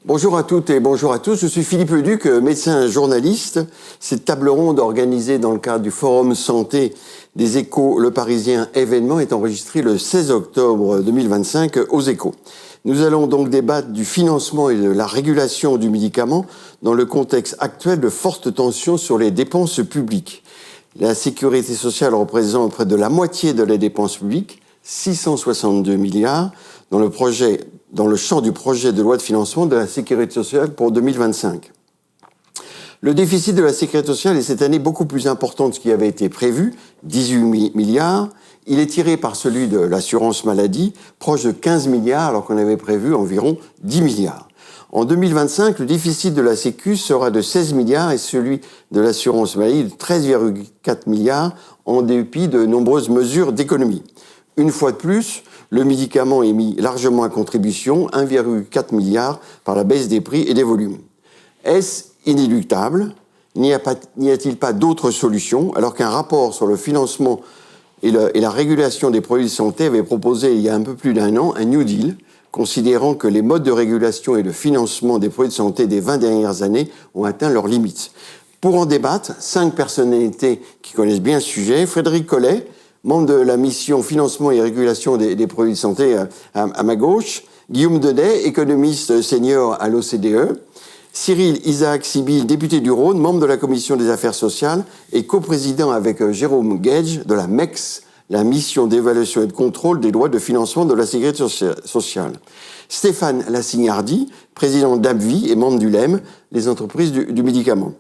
Bonjour à toutes et bonjour à tous. Je suis Philippe Leduc, médecin journaliste. Cette table ronde organisée dans le cadre du Forum Santé des Échos Le Parisien événement est enregistrée le 16 octobre 2025 aux Échos. Nous allons donc débattre du financement et de la régulation du médicament dans le contexte actuel de fortes tensions sur les dépenses publiques. La sécurité sociale représente près de la moitié de les dépenses publiques, 662 milliards, dans le champ du projet de loi de financement de la sécurité sociale pour 2025. Le déficit de la sécurité sociale est cette année beaucoup plus important que ce qui avait été prévu, 18 milliards. Il est tiré par celui de l'assurance maladie, proche de 15 milliards, alors qu'on avait prévu environ 10 milliards. En 2025, le déficit de la Sécu sera de 16 milliards et celui de l'assurance maladie de 13,4 milliards, en dépit de nombreuses mesures d'économie. Une fois de plus, le médicament est mis largement à contribution, 1,4 milliard par la baisse des prix et des volumes. Est-ce inéluctable ? N'y a-t-il pas d'autre solution, alors qu'un rapport sur le financement et la régulation des produits de santé avait proposé il y a un peu plus d'un an un New Deal, considérant que les modes de régulation et de financement des produits de santé des 20 dernières années ont atteint leurs limites. Pour en débattre, 5 personnalités qui connaissent bien le sujet. Frédéric Collet, membre de la mission financement et régulation des produits de santé à ma gauche. Guillaume Denet, économiste senior à l'OCDE. Cyril Isaac Sibyl, député du Rhône, membre de la commission des affaires sociales et coprésident avec Jérôme Gage de la MEX, la mission d'évaluation et de contrôle des lois de financement de la sécurité sociale. Stéphane Lassignardi, président d'AbbVie et membre du LEM, les entreprises du médicament.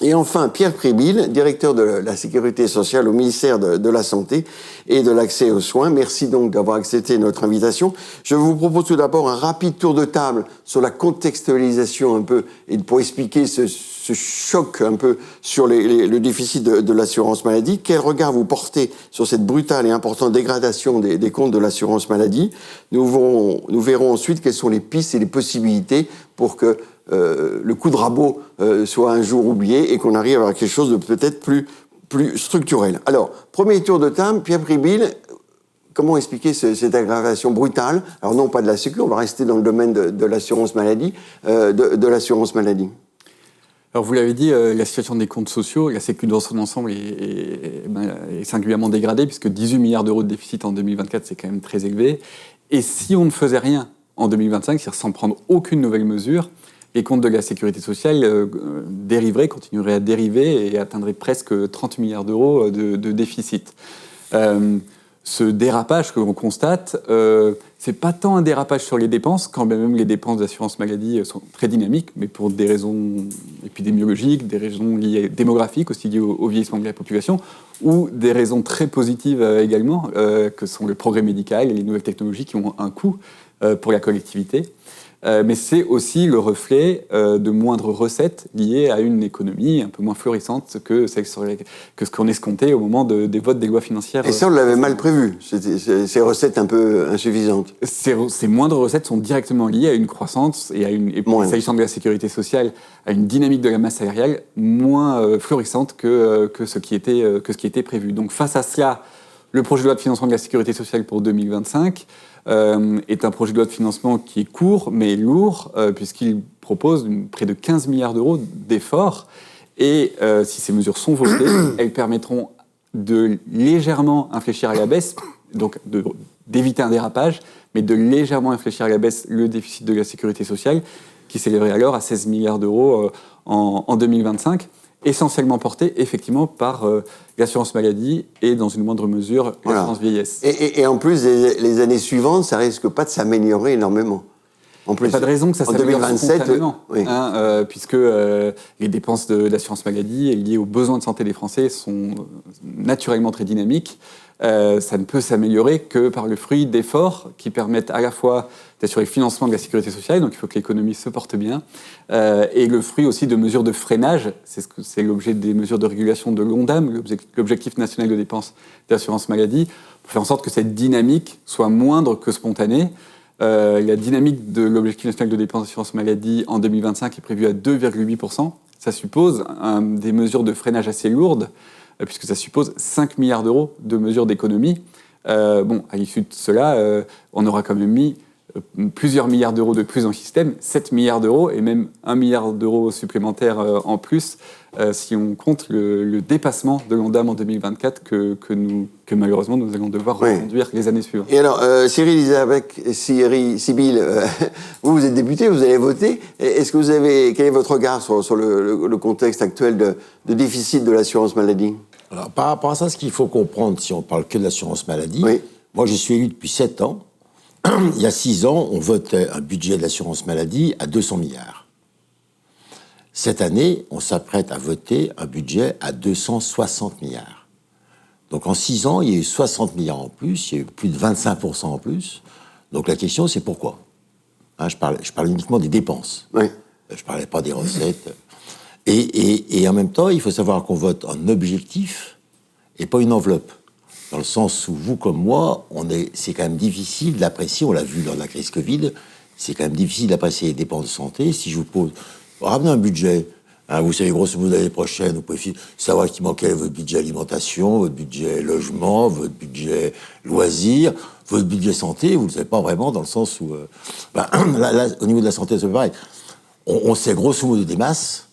Et enfin, Pierre Pribile, directeur de la sécurité sociale au ministère de la Santé et de l'accès aux soins. Merci donc d'avoir accepté notre invitation. Je vous propose tout d'abord un rapide tour de table sur la contextualisation un peu et pour expliquer ce choc un peu sur le déficit de l'assurance maladie. Quel regard vous portez sur cette brutale et importante dégradation des comptes de l'assurance maladie ? Nous verrons ensuite quelles sont les pistes et les possibilités pour que le coup de rabot soit un jour oublié et qu'on arrive à quelque chose de peut-être plus structurel. Alors, premier tour de table, Pierre Pribile, comment expliquer cette aggravation brutale ? Alors non pas de la Sécu, on va rester dans le domaine de l'assurance maladie, de l'assurance maladie. Alors vous l'avez dit, la situation des comptes sociaux, la Sécu dans son ensemble est singulièrement dégradée, puisque 18 milliards d'euros de déficit en 2024, c'est quand même très élevé. Et si on ne faisait rien en 2025, c'est-à-dire sans prendre aucune nouvelle mesure, les comptes de la sécurité sociale continueraient à dériver et atteindraient presque 30 milliards d'euros de déficit. Ce dérapage que l'on constate, c'est pas tant un dérapage sur les dépenses, quand même les dépenses d'assurance maladie sont très dynamiques, mais pour des raisons épidémiologiques, des raisons démographiques, aussi liées au vieillissement de la population, ou des raisons très positives également, que sont le progrès médical et les nouvelles technologies qui ont un coût pour la collectivité. Mais c'est aussi le reflet de moindres recettes liées à une économie un peu moins florissante que ce qu'on escomptait au moment des votes des lois financières. Et ça, on l'avait mal prévu, ces recettes un peu insuffisantes. Ces moindres recettes sont directement liées à une croissance et s'agissant de la sécurité sociale, à une dynamique de la masse salariale moins florissante que ce qui était prévu. Donc face à cela, le projet de loi de financement de la sécurité sociale pour 2025 est un projet de loi de financement qui est court, mais lourd, puisqu'il propose près de 15 milliards d'euros d'efforts. Et si ces mesures sont votées, elles permettront de légèrement infléchir à la baisse, donc d'éviter un dérapage, mais de légèrement infléchir à la baisse le déficit de la sécurité sociale, qui s'élèverait alors à 16 milliards d'euros en 2025. Essentiellement porté effectivement par l'assurance maladie et dans une moindre mesure l'assurance vieillesse. Et en plus, les années suivantes, ça risque pas de s'améliorer énormément. En plus, il n'y a pas de raison que ça s'améliore spontanément, puisque les dépenses de l'assurance maladie liées aux besoins de santé des Français sont naturellement très dynamiques. Ça ne peut s'améliorer que par le fruit d'efforts qui permettent à la fois d'assurer le financement de la sécurité sociale, donc il faut que l'économie se porte bien, et le fruit aussi de mesures de freinage, c'est l'objet des mesures de régulation de l'ONDAM, l'objectif national de dépenses d'assurance maladie, pour faire en sorte que cette dynamique soit moindre que spontanée. La dynamique de l'objectif national de dépenses d'assurance maladie en 2025 est prévue à 2,8%. Ça suppose des mesures de freinage assez lourdes, puisque ça suppose 5 milliards d'euros de mesures d'économie. À l'issue de cela, on aura quand même mis plusieurs milliards d'euros de plus dans le système, 7 milliards d'euros et même 1 milliard d'euros supplémentaires en plus si on compte le dépassement de l'Ondam en 2024 que malheureusement nous allons devoir reconduire les années suivantes. Et alors, Cyril Sibylle, vous êtes député, vous allez voter. Est-ce que quel est votre regard sur le contexte actuel de déficit de l'assurance maladie? Alors, par rapport à ça, ce qu'il faut comprendre, si on parle que de l'assurance maladie, moi je suis élu depuis 7 ans. Il y a 6 ans, on votait un budget de l'assurance maladie à 200 milliards. Cette année, on s'apprête à voter un budget à 260 milliards. Donc en 6 ans, il y a eu 60 milliards en plus, il y a eu plus de 25% en plus. Donc la question, c'est pourquoi? Je parle uniquement des dépenses. Je ne parlais pas des recettes. Et en même temps, il faut savoir qu'on vote un objectif et pas une enveloppe. Dans le sens où vous comme moi, c'est quand même difficile d'apprécier, on l'a vu lors de la crise Covid, c'est quand même difficile d'apprécier les dépenses de santé. Si je vous pose, ramenez un budget, vous savez grosso modo l'année prochaine, vous pouvez savoir qu'il manquait votre budget alimentation, votre budget logement, votre budget loisirs, votre budget santé, vous ne le savez pas vraiment dans le sens où, là, au niveau de la santé, c'est pareil. On sait grosso modo des masses.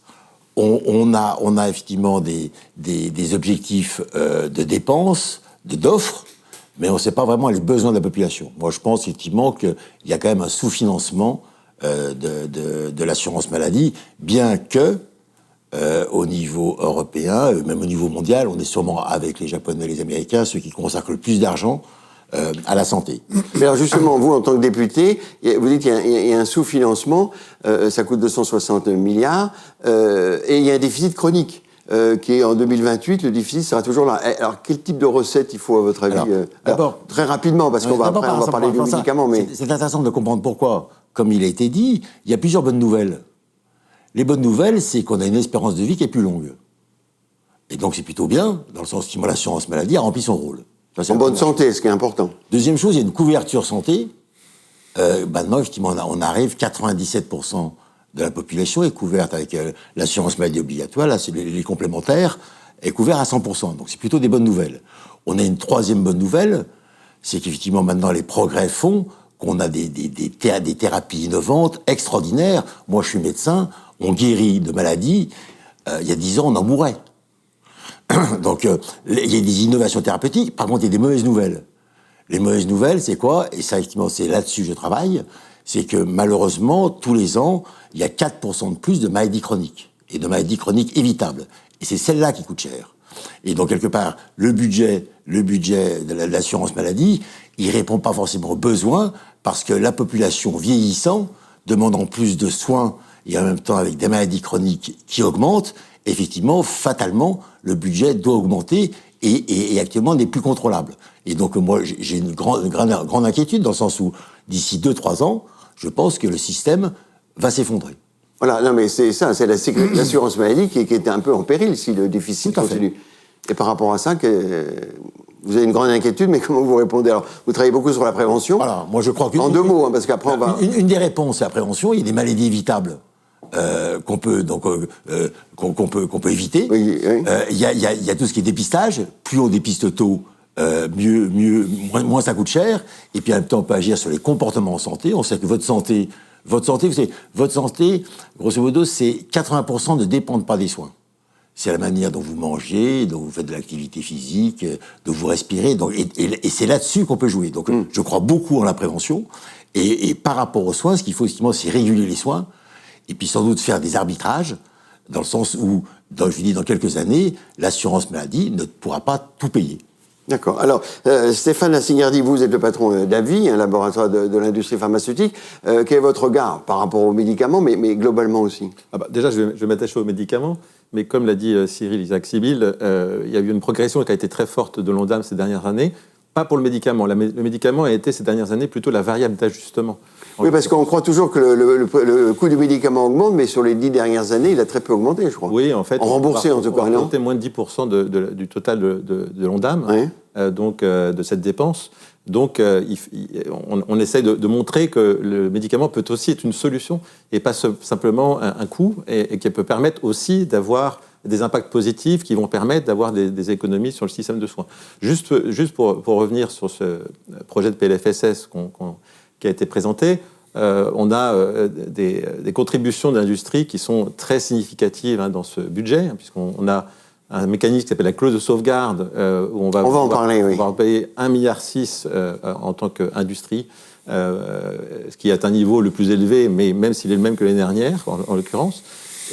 On a effectivement des objectifs de dépenses, d'offres, mais on ne sait pas vraiment les besoins de la population. Moi, je pense effectivement qu'il y a quand même un sous-financement de l'assurance maladie, bien que, au niveau européen, même au niveau mondial, on est sûrement, avec les Japonais et les Américains, ceux qui consacrent le plus d'argent à la santé. Mais alors justement, vous, en tant que député, vous dites qu'il y a un sous-financement, ça coûte 260 milliards, et il y a un déficit chronique. Qui est en 2028, le déficit sera toujours là. Alors, quel type de recette il faut, à votre avis? D'abord, très rapidement, parce qu'on va parler des médicaments. Mais c'est intéressant de comprendre pourquoi. Comme il a été dit, il y a plusieurs bonnes nouvelles. Les bonnes nouvelles, c'est qu'on a une espérance de vie qui est plus longue. Et donc, c'est plutôt bien, dans le sens où l'assurance maladie a rempli son rôle. En bonne santé, ce qui est important. Deuxième chose, il y a une couverture santé. Maintenant, effectivement, on arrive 97% de la population est couverte avec l'assurance maladie obligatoire, là, c'est les complémentaires, est couvert à 100%. Donc c'est plutôt des bonnes nouvelles. On a une troisième bonne nouvelle, c'est qu'effectivement maintenant les progrès font qu'on a des thérapies innovantes, extraordinaires. Moi je suis médecin, on guérit de maladies, il y a 10 ans on en mourait. Donc il y a des innovations thérapeutiques, par contre il y a des mauvaises nouvelles. Les mauvaises nouvelles c'est quoi? Et ça effectivement c'est là-dessus que je travaille, c'est que malheureusement tous les ans, il y a 4% de plus de maladies chroniques, et de maladies chroniques évitables. Et c'est celle-là qui coûte cher. Et donc, quelque part, le budget de l'assurance maladie, il répond pas forcément aux besoins, parce que la population vieillissant, demandant plus de soins, et en même temps avec des maladies chroniques qui augmentent, effectivement, fatalement, le budget doit augmenter, et actuellement n'est plus contrôlable. Et donc, moi, j'ai une grande inquiétude, dans le sens où, d'ici 2-3 ans, je pense que le système va s'effondrer. Voilà, non mais c'est ça, c'est l'assurance maladie qui était un peu en péril si le déficit continue. Et par rapport à ça, vous avez une grande inquiétude, mais comment vous répondez? Alors, vous travaillez beaucoup sur la prévention. Voilà, moi je crois que... En 2 mots, parce qu'après on va... Une des réponses à la prévention, il y a des maladies évitables qu'on peut éviter. Oui, oui. Il y a tout ce qui est dépistage. Plus on dépiste tôt, moins ça coûte cher. Et puis en même temps, on peut agir sur les comportements en santé. On sait que votre santé, vous savez, votre santé, grosso modo, c'est 80% ne dépendent pas des soins. C'est la manière dont vous mangez, dont vous faites de l'activité physique, de vous respirer. Donc, et c'est là-dessus qu'on peut jouer. Donc, je crois beaucoup en la prévention. Et par rapport aux soins, ce qu'il faut, effectivement, c'est réguler les soins. Et puis, sans doute, faire des arbitrages, dans le sens où, je dis, dans quelques années, l'assurance maladie ne pourra pas tout payer. D'accord. Alors, Stéphane Lassignerdi, vous êtes le patron d'AVI, un laboratoire de l'industrie pharmaceutique. Quel est votre regard par rapport aux médicaments, mais globalement aussi? Déjà, je vais m'attacher aux médicaments, mais comme l'a dit Cyril Sibylle, il y a eu une progression qui a été très forte de l'Ondam ces dernières années. Pas pour le médicament. Le médicament a été ces dernières années plutôt la variable d'ajustement. Oui, parce qu'on croit toujours que le coût du médicament augmente, mais sur les 10 dernières années, il a très peu augmenté, je crois. Oui, en fait. En remboursé, en tout cas, non ? On moins de 10% du total de l'Ondam, oui. Donc de cette dépense. Donc, on essaye de montrer que le médicament peut aussi être une solution et pas simplement un coût, et qui peut permettre aussi d'avoir des impacts positifs qui vont permettre d'avoir des économies sur le système de soins. Juste pour revenir sur ce projet de PLFSS qui a été présenté, on a des contributions de l'industrie qui sont très significatives dans ce budget, puisqu'on a un mécanisme qui s'appelle la clause de sauvegarde, où on va en payer 1,6 milliard en tant qu'industrie, ce qui est un niveau le plus élevé, mais même s'il est le même que l'année dernière, en l'occurrence.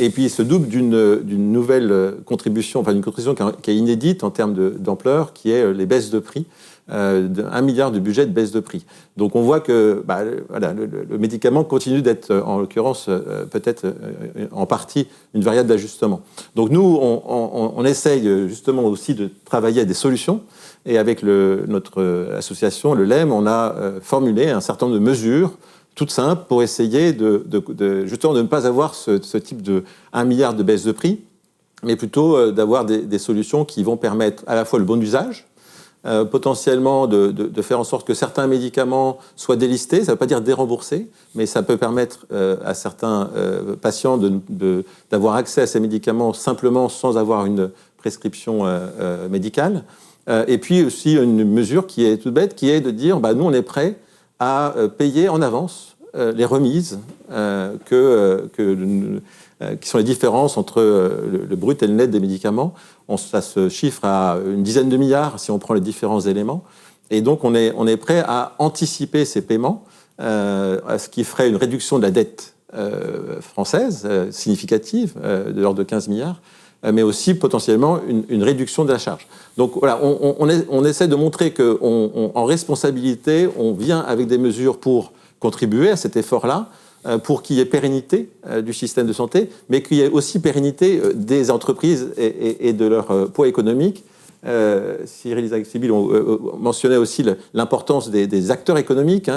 Et puis il se double d'une nouvelle contribution, enfin d'une contribution qui est inédite en termes d'ampleur, qui est les baisses de prix, d'1 milliard de budget de baisse de prix. Donc on voit que le médicament continue d'être, en l'occurrence, peut-être en partie une variable d'ajustement. Donc nous, on essaye justement aussi de travailler à des solutions. Et avec notre association, le LEM, on a formulé un certain nombre de mesures toutes simples pour essayer justement de ne pas avoir ce type de 1 milliard de baisse de prix, mais plutôt d'avoir des solutions qui vont permettre à la fois le bon usage, potentiellement de faire en sorte que certains médicaments soient délistés. Ça ne veut pas dire déremboursés, mais ça peut permettre à certains patients d'avoir accès à ces médicaments simplement sans avoir une prescription médicale. Et puis aussi une mesure qui est toute bête, qui est de dire nous on est prêts à payer en avance les remises qui sont les différences entre le brut et le net des médicaments. Ça se chiffre à une dizaine de milliards si on prend les différents éléments. Et donc on est prêt à anticiper ces paiements, ce qui ferait une réduction de la dette française significative de l'ordre de 15 milliards, mais aussi potentiellement une réduction de la charge. Donc voilà, on essaie de montrer qu'en responsabilité, on vient avec des mesures pour contribuer à cet effort-là, pour qu'il y ait pérennité du système de santé, mais qu'il y ait aussi pérennité des entreprises et de leur poids économique. Cyril Isaac-Sibyl mentionnait aussi l'importance des acteurs économiques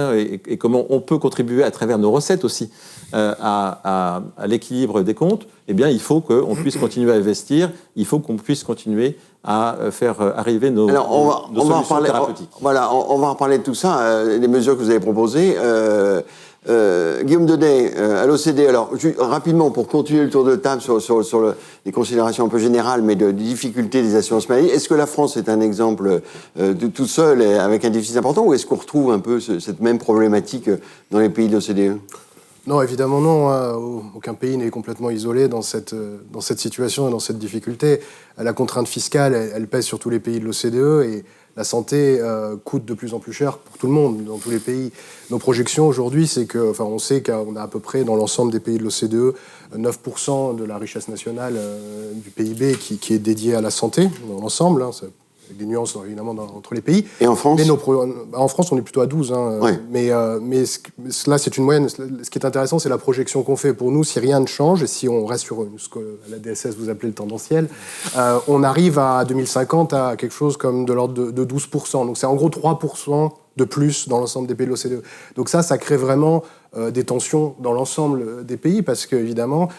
et comment on peut contribuer à travers nos recettes aussi à l'équilibre des comptes. Eh bien, il faut qu'on puisse continuer à investir, il faut qu'on puisse continuer à faire arriver nos solutions thérapeutiques. On va en reparler de tout ça, les mesures que vous avez proposées. Guillaume Denet, à l'OCDE, alors rapidement pour continuer le tour de table sur les considérations un peu générales, mais de difficultés des assurances maladie, est-ce que la France est un exemple de tout seul avec un déficit important, ou est-ce qu'on retrouve un peu cette même problématique dans les pays de l'OCDE ? Non, évidemment non. Aucun pays n'est complètement isolé dans cette situation et dans cette difficulté. La contrainte fiscale, elle pèse sur tous les pays de l'OCDE et la santé coûte de plus en plus cher pour tout le monde, dans tous les pays. Nos projections aujourd'hui, c'est que, on sait qu'on a à peu près dans l'ensemble des pays de l'OCDE 9% de la richesse nationale du PIB qui est dédiée à la santé, dans l'ensemble. Avec des nuances évidemment entre les pays. Et en France ? En France, on est plutôt à 12. Ouais. Mais là, c'est une moyenne. Ce qui est intéressant, c'est la projection qu'on fait. Pour nous, si rien ne change, et si on reste sur ce que la DSS vous appelez le tendanciel, on arrive à 2050 à quelque chose comme de l'ordre de 12%. Donc c'est en gros 3% de plus dans l'ensemble des pays de l'OCDE. Donc ça crée vraiment des tensions dans l'ensemble des pays, parce qu'évidemment,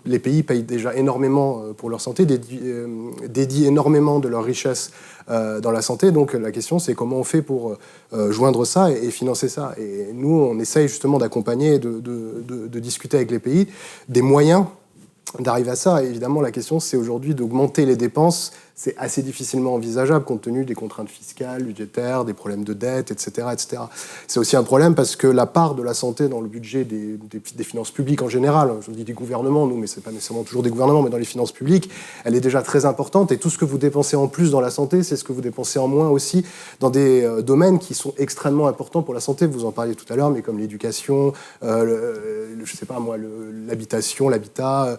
les pays payent déjà énormément pour leur santé, dédient énormément de leur richesse dans la santé. Donc la question, c'est comment on fait pour joindre ça et financer ça. Et nous, on essaye justement d'accompagner, de discuter avec les pays des moyens d'arriver à ça. Et évidemment, la question, c'est aujourd'hui d'augmenter les dépenses. C'est assez difficilement envisageable compte tenu des contraintes fiscales, budgétaires, des problèmes de dette, etc., etc. C'est aussi un problème parce que la part de la santé dans le budget des finances publiques en général, je dis des gouvernements, nous, mais c'est pas nécessairement toujours des gouvernements, mais dans les finances publiques, elle est déjà très importante. Et tout ce que vous dépensez en plus dans la santé, c'est ce que vous dépensez en moins aussi dans des domaines qui sont extrêmement importants pour la santé. Vous en parliez tout à l'heure, mais comme l'éducation, je sais pas moi, l'habitation, l'habitat,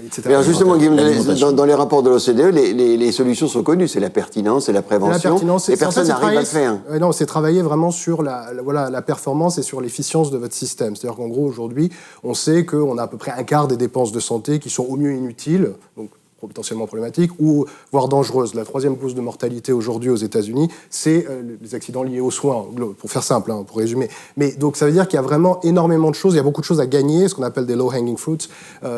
etc. Alors justement, Guillaume, dans les rapports de l'OCDE, les solutions sont connues, c'est la pertinence, c'est la prévention. Et personne n'arrive à le faire. Non, c'est travailler vraiment sur la performance et sur l'efficience de votre système. C'est-à-dire qu'en gros, aujourd'hui, on sait qu'on a à peu près un quart des dépenses de santé qui sont au mieux inutiles, donc potentiellement problématiques, ou voire dangereuses. La troisième cause de mortalité aujourd'hui aux États-Unis, c'est les accidents liés aux soins, pour faire simple, pour résumer. Mais donc ça veut dire qu'il y a vraiment énormément de choses, il y a beaucoup de choses à gagner, ce qu'on appelle des low-hanging fruits,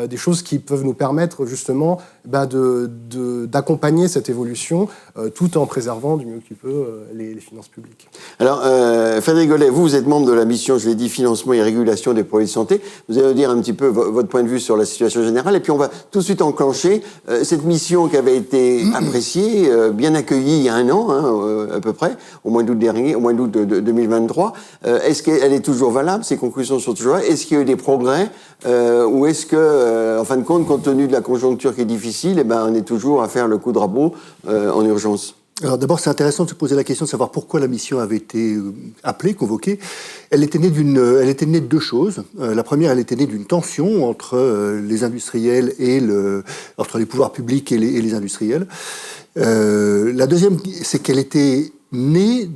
des choses qui peuvent nous permettre justement d'accompagner cette évolution tout en préservant du mieux qu'il peut les finances publiques. Alors, Frédéric Gollet, vous êtes membre de la mission, je l'ai dit, financement et régulation des produits de santé. Vous allez nous dire un petit peu votre point de vue sur la situation générale, et puis on va tout de suite enclencher cette mission qui avait été appréciée, bien accueillie il y a un an, à peu près, au mois d'août dernier, au mois d'août de 2023, est-ce qu'elle est toujours valable? Ces conclusions sont toujours là? Est-ce qu'il y a eu des progrès? Ou est-ce que, en fin de compte tenu de la conjoncture qui est difficile, on est toujours à faire le coup de rabot en urgence? Alors d'abord, c'est intéressant de se poser la question de savoir pourquoi la mission avait été appelée, convoquée. Elle était née de deux choses. La première, elle était née d'une tension entre les industriels entre les pouvoirs publics et les industriels. La deuxième, c'est qu'elle était née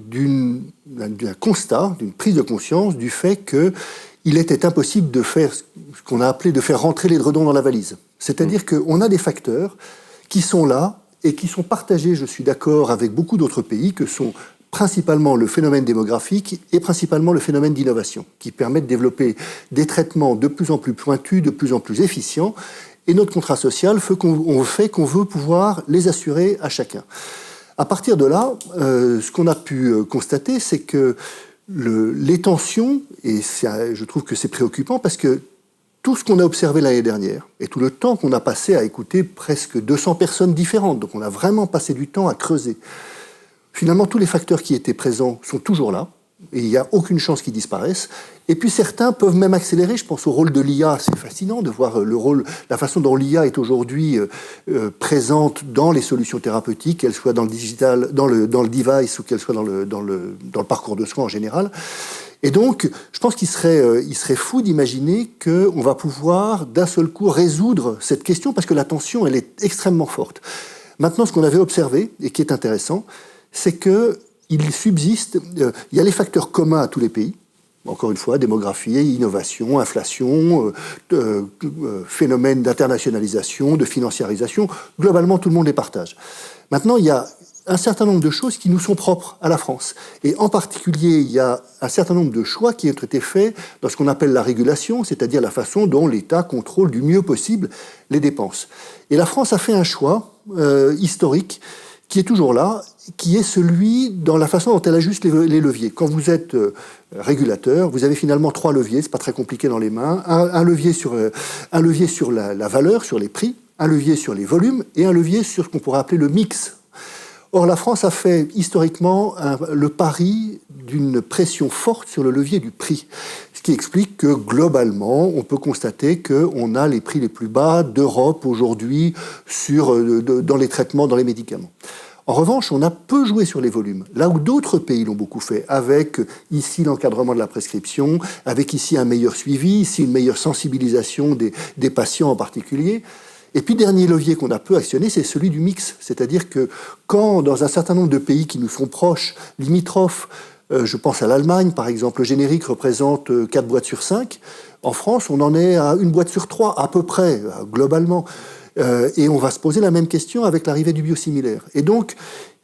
d'un constat, d'une prise de conscience du fait qu'il était impossible de faire ce qu'on a appelé de faire rentrer les dredons dans la valise. C'est-à-dire qu'on a des facteurs qui sont là et qui sont partagés, je suis d'accord, avec beaucoup d'autres pays, que sont principalement le phénomène démographique et principalement le phénomène d'innovation, qui permettent de développer des traitements de plus en plus pointus, de plus en plus efficients, et notre contrat social fait qu'on veut pouvoir les assurer à chacun. À partir de là, ce qu'on a pu constater, c'est que les tensions, et je trouve que c'est préoccupant, parce que tout ce qu'on a observé l'année dernière, et tout le temps qu'on a passé à écouter presque 200 personnes différentes, donc on a vraiment passé du temps à creuser. Finalement, tous les facteurs qui étaient présents sont toujours là, et il n'y a aucune chance qu'ils disparaissent. Et puis certains peuvent même accélérer. Je pense au rôle de l'IA. C'est fascinant de voir la façon dont l'IA est aujourd'hui présente dans les solutions thérapeutiques, qu'elle soit dans le digital, dans le device, ou qu'elle soit dans le parcours de soins en général. Et donc, je pense qu'il serait fou d'imaginer qu'on va pouvoir d'un seul coup résoudre cette question, parce que la tension, elle est extrêmement forte. Maintenant, ce qu'on avait observé, et qui est intéressant, c'est qu'il subsiste, il y a les facteurs communs à tous les pays, encore une fois, démographie, innovation, inflation, phénomène d'internationalisation, de financiarisation. Globalement, tout le monde les partage. Maintenant, il y a un certain nombre de choses qui nous sont propres à la France. Et en particulier, il y a un certain nombre de choix qui ont été faits dans ce qu'on appelle la régulation, c'est-à-dire la façon dont l'État contrôle du mieux possible les dépenses. Et la France a fait un choix historique qui est toujours là, qui est celui dans la façon dont elle ajuste les leviers. Quand vous êtes régulateur, vous avez finalement 3 leviers, c'est pas très compliqué dans les mains. Un levier sur la valeur, sur les prix, un levier sur les volumes, et un levier sur ce qu'on pourrait appeler le mix. Or, la France a fait historiquement le pari d'une pression forte sur le levier du prix, ce qui explique que globalement, on peut constater qu'on a les prix les plus bas d'Europe aujourd'hui dans les traitements, dans les médicaments. En revanche, on a peu joué sur les volumes, là où d'autres pays l'ont beaucoup fait, avec ici l'encadrement de la prescription, avec ici un meilleur suivi, ici une meilleure sensibilisation des patients en particulier. Et puis, dernier levier qu'on a peu actionné, c'est celui du mix. C'est-à-dire que quand, dans un certain nombre de pays qui nous sont proches, limitrophes, je pense à l'Allemagne, par exemple, le générique représente 4 boîtes sur 5. En France, on en est à 1 boîte sur 3, à peu près, globalement. Et on va se poser la même question avec l'arrivée du biosimilaire. Et donc,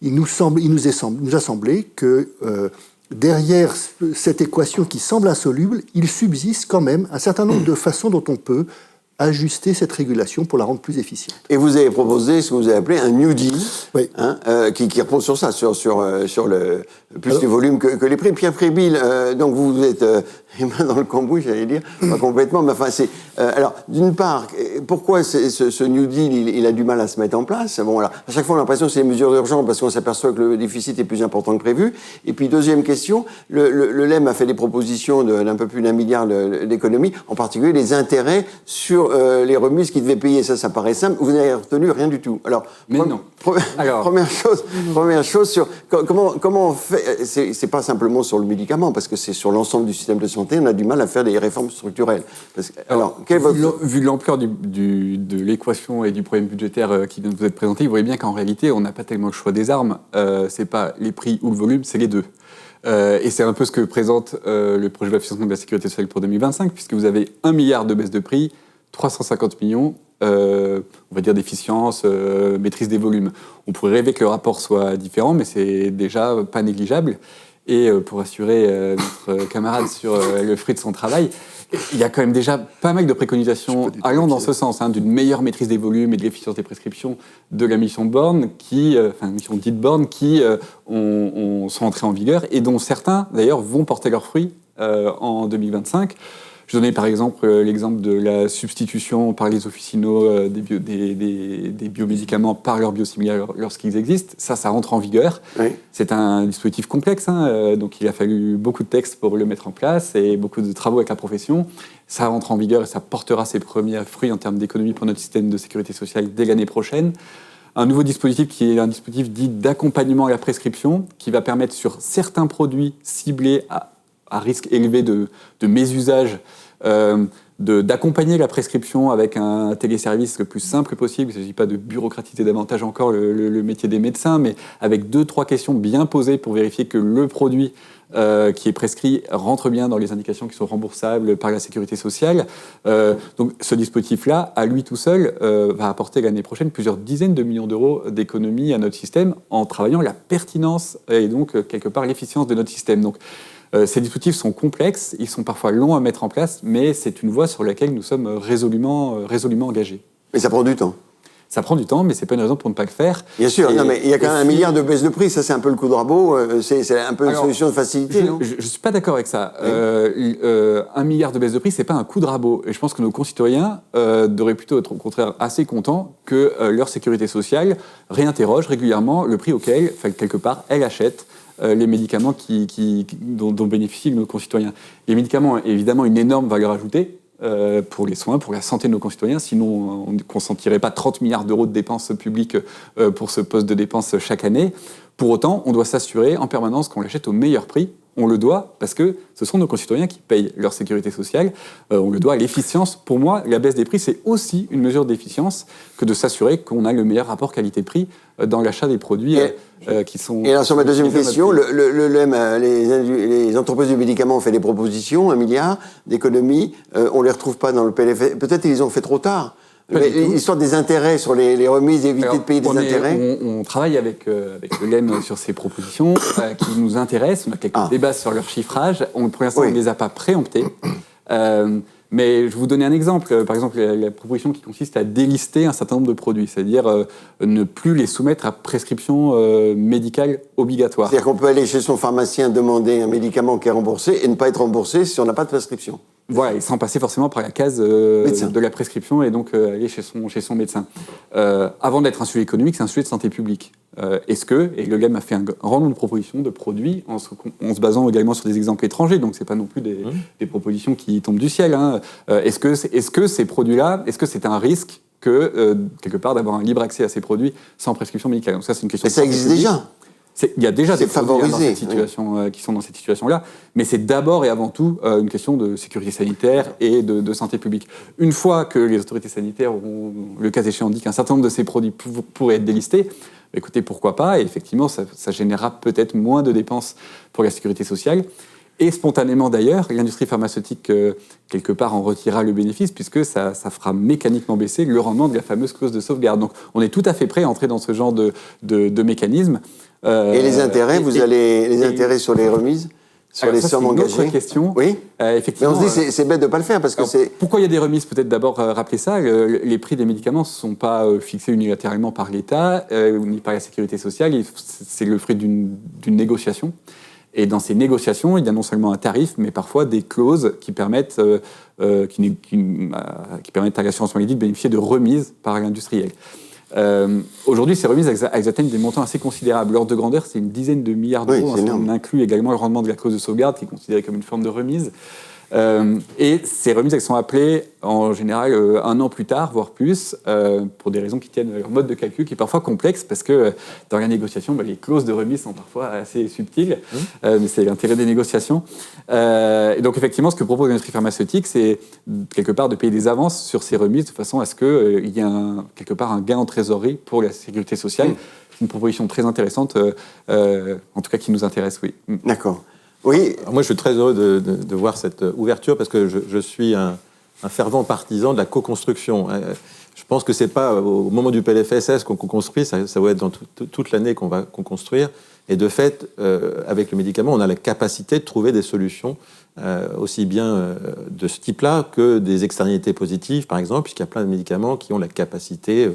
il nous a semblé que derrière cette équation qui semble insoluble, il subsiste quand même un certain nombre de façons dont on peut ajuster cette régulation pour la rendre plus efficiente. Et vous avez proposé ce que vous avez appelé un New Deal, oui. Qui repose sur ça, sur les volumes que les prix. Pierre Prébille, donc vous êtes les mains dans le cambouis, j'allais dire, pas complètement, mais enfin c'est... alors, d'une part, pourquoi ce New Deal, il a du mal à se mettre en place? Bon, alors, à chaque fois, on a l'impression que c'est des mesures d'urgence parce qu'on s'aperçoit que le déficit est plus important que prévu. Et puis, deuxième question, le LEM a fait des propositions d'un peu plus d'1 milliard d'économies, en particulier les intérêts sur les remises qu'ils devaient payer. Ça paraît simple. Vous n'avez retenu rien du tout. Alors, première chose sur comment on fait. C'est pas simplement sur le médicament, parce que c'est sur l'ensemble du système de santé. On a du mal à faire des réformes structurelles. Vu l'ampleur de l'équation et du problème budgétaire qui vient de vous être présenté, vous voyez bien qu'en réalité, on n'a pas tellement le choix des armes. C'est pas les prix ou le volume, c'est les deux. Et c'est un peu ce que présente le projet de loi de financement de la sécurité sociale pour 2025, puisque vous avez 1 milliard de baisse de prix, 350 millions, on va dire d'efficience, maîtrise des volumes. On pourrait rêver que le rapport soit différent, mais c'est déjà pas négligeable. Et pour assurer notre camarade sur le fruit de son travail, il y a quand même déjà pas mal de préconisations allant dans ce sens, d'une meilleure maîtrise des volumes et de l'efficience des prescriptions de la mission Borne, mission dite Borne, qui sont entrées en vigueur et dont certains, d'ailleurs, vont porter leurs fruits en 2025. Je donnais par exemple l'exemple de la substitution par les officinaux des biomédicaments par leurs biosimilaires lorsqu'ils existent. Ça rentre en vigueur. Oui. C'est un dispositif complexe, donc il a fallu beaucoup de textes pour le mettre en place et beaucoup de travaux avec la profession. Ça rentre en vigueur et ça portera ses premiers fruits en termes d'économie pour notre système de sécurité sociale dès l'année prochaine. Un nouveau dispositif qui est un dispositif dit d'accompagnement à la prescription, qui va permettre sur certains produits ciblés à risque élevé de mésusage, d'accompagner la prescription avec un téléservice le plus simple possible. Il ne s'agit pas de bureaucratiser davantage encore le métier des médecins, mais avec 2-3 questions bien posées pour vérifier que le produit qui est prescrit rentre bien dans les indications qui sont remboursables par la sécurité sociale. Donc ce dispositif-là, à lui tout seul, va apporter l'année prochaine plusieurs dizaines de millions d'euros d'économies à notre système en travaillant la pertinence et donc quelque part l'efficience de notre système. Donc ces dispositifs sont complexes, ils sont parfois longs à mettre en place, mais c'est une voie sur laquelle nous sommes résolument engagés. Mais ça prend du temps. Ça prend du temps, mais c'est pas une raison pour ne pas le faire. Bien sûr, non, mais il y a quand même 1 milliard de baisse de prix, ça c'est un peu le coup de rabot, c'est un peu une solution de facilité, non ? Je suis pas d'accord avec ça. 1 milliard de baisse de prix, c'est pas un coup de rabot. Et je pense que nos concitoyens devraient plutôt être au contraire assez contents que leur sécurité sociale réinterroge régulièrement le prix auquel, quelque part, elle achète les médicaments dont bénéficient nos concitoyens. Les médicaments ont évidemment une énorme valeur ajoutée pour les soins, pour la santé de nos concitoyens. Sinon, on ne consentirait pas 30 milliards d'euros de dépenses publiques pour ce poste de dépenses chaque année. Pour autant, on doit s'assurer en permanence qu'on l'achète au meilleur prix. On le doit parce que ce sont nos concitoyens qui payent leur sécurité sociale. On le doit à l'efficience. Pour moi, la baisse des prix, c'est aussi une mesure d'efficience que de s'assurer qu'on a le meilleur rapport qualité-prix dans l'achat des produits qui sont... Et alors, sur ma deuxième question, les entreprises du médicament ont fait des propositions, 1 milliard d'économies. On ne les retrouve pas dans le PLF. Peut-être qu'ils les ont fait trop tard. L'histoire des intérêts sur les remises, éviter de payer des intérêts. On travaille avec le LEM sur ces propositions qui nous intéressent. On a quelques débats sur leur chiffrage. Pour l'instant, on ne les a pas préemptés. Mais je vais vous donner un exemple. Par exemple, la proposition qui consiste à délister un certain nombre de produits, c'est-à-dire ne plus les soumettre à prescription médicale obligatoire. C'est-à-dire qu'on peut aller chez son pharmacien demander un médavant qui est remboursé et ne pas être remboursé si on n'a pas de prescription. Voilà, et sans passer forcément par la case de la prescription et donc aller chez son médecin. Avant d'être un sujet économique, c'est un sujet de santé publique. Et le LEM a fait un grand nombre de propositions de produits en se basant également sur des exemples étrangers, donc c'est pas non plus des propositions qui tombent du ciel. Est-ce que ces produits-là, est-ce que c'est un risque que, quelque part, d'avoir un libre accès à ces produits sans prescription médicale ? Donc ça, c'est une question. Mais ça existe déjà. Il y a déjà des produits dans cette situation, qui sont dans cette situation-là, mais c'est d'abord et avant tout une question de sécurité sanitaire et de santé publique. Une fois que les autorités sanitaires auront, le cas échéant, dit qu'un certain nombre de ces produits pourraient être délistés, écoutez, pourquoi pas ? Et effectivement, ça générera peut-être moins de dépenses pour la sécurité sociale. Et spontanément d'ailleurs, l'industrie pharmaceutique, quelque part, en retirera le bénéfice, puisque ça fera mécaniquement baisser le rendement de la fameuse clause de sauvegarde. Donc on est tout à fait prêt à entrer dans ce genre de mécanisme. Et les intérêts, intérêts sur les remises, sur les sommes engagées. C'est une autre question. Oui. Effectivement. Mais on se dit c'est bête de ne pas le faire parce que c'est. Pourquoi il y a des remises ? Peut-être d'abord rappeler ça. Les prix des médicaments ne sont pas fixés unilatéralement par l'État ni par la sécurité sociale. C'est le fruit d'une négociation. Et dans ces négociations, il y a non seulement un tarif, mais parfois des clauses qui permettent à l'assurance maladie de bénéficier de remises par l'industriel. Aujourd'hui, ces remises, elles atteignent des montants assez considérables. L'ordre de grandeur, c'est une dizaine de milliards d'euros. On inclut également le rendement de la clause de sauvegarde, qui est considéré comme une forme de remise. Et ces remises, elles sont appelées en général 1 an plus tard, voire plus, pour des raisons qui tiennent à leur mode de calcul, qui est parfois complexe, parce que dans la négociation, les clauses de remise sont parfois assez subtiles, mais c'est l'intérêt des négociations. Et donc effectivement, ce que propose l'industrie pharmaceutique, c'est quelque part de payer des avances sur ces remises, de façon à ce qu'il y ait quelque part un gain en trésorerie pour la sécurité sociale. C'est une proposition très intéressante, en tout cas qui nous intéresse, oui. D'accord. Oui. Alors moi, je suis très heureux de voir cette ouverture parce que je suis un fervent partisan de la co-construction. Je pense que c'est pas au moment du PLFSS qu'on co-construit, ça va être dans toute l'année qu'on va co-construire. Et de fait, avec le médicament, on a la capacité de trouver des solutions aussi bien de ce type-là que des externalités positives, par exemple, puisqu'il y a plein de médicaments qui ont la capacité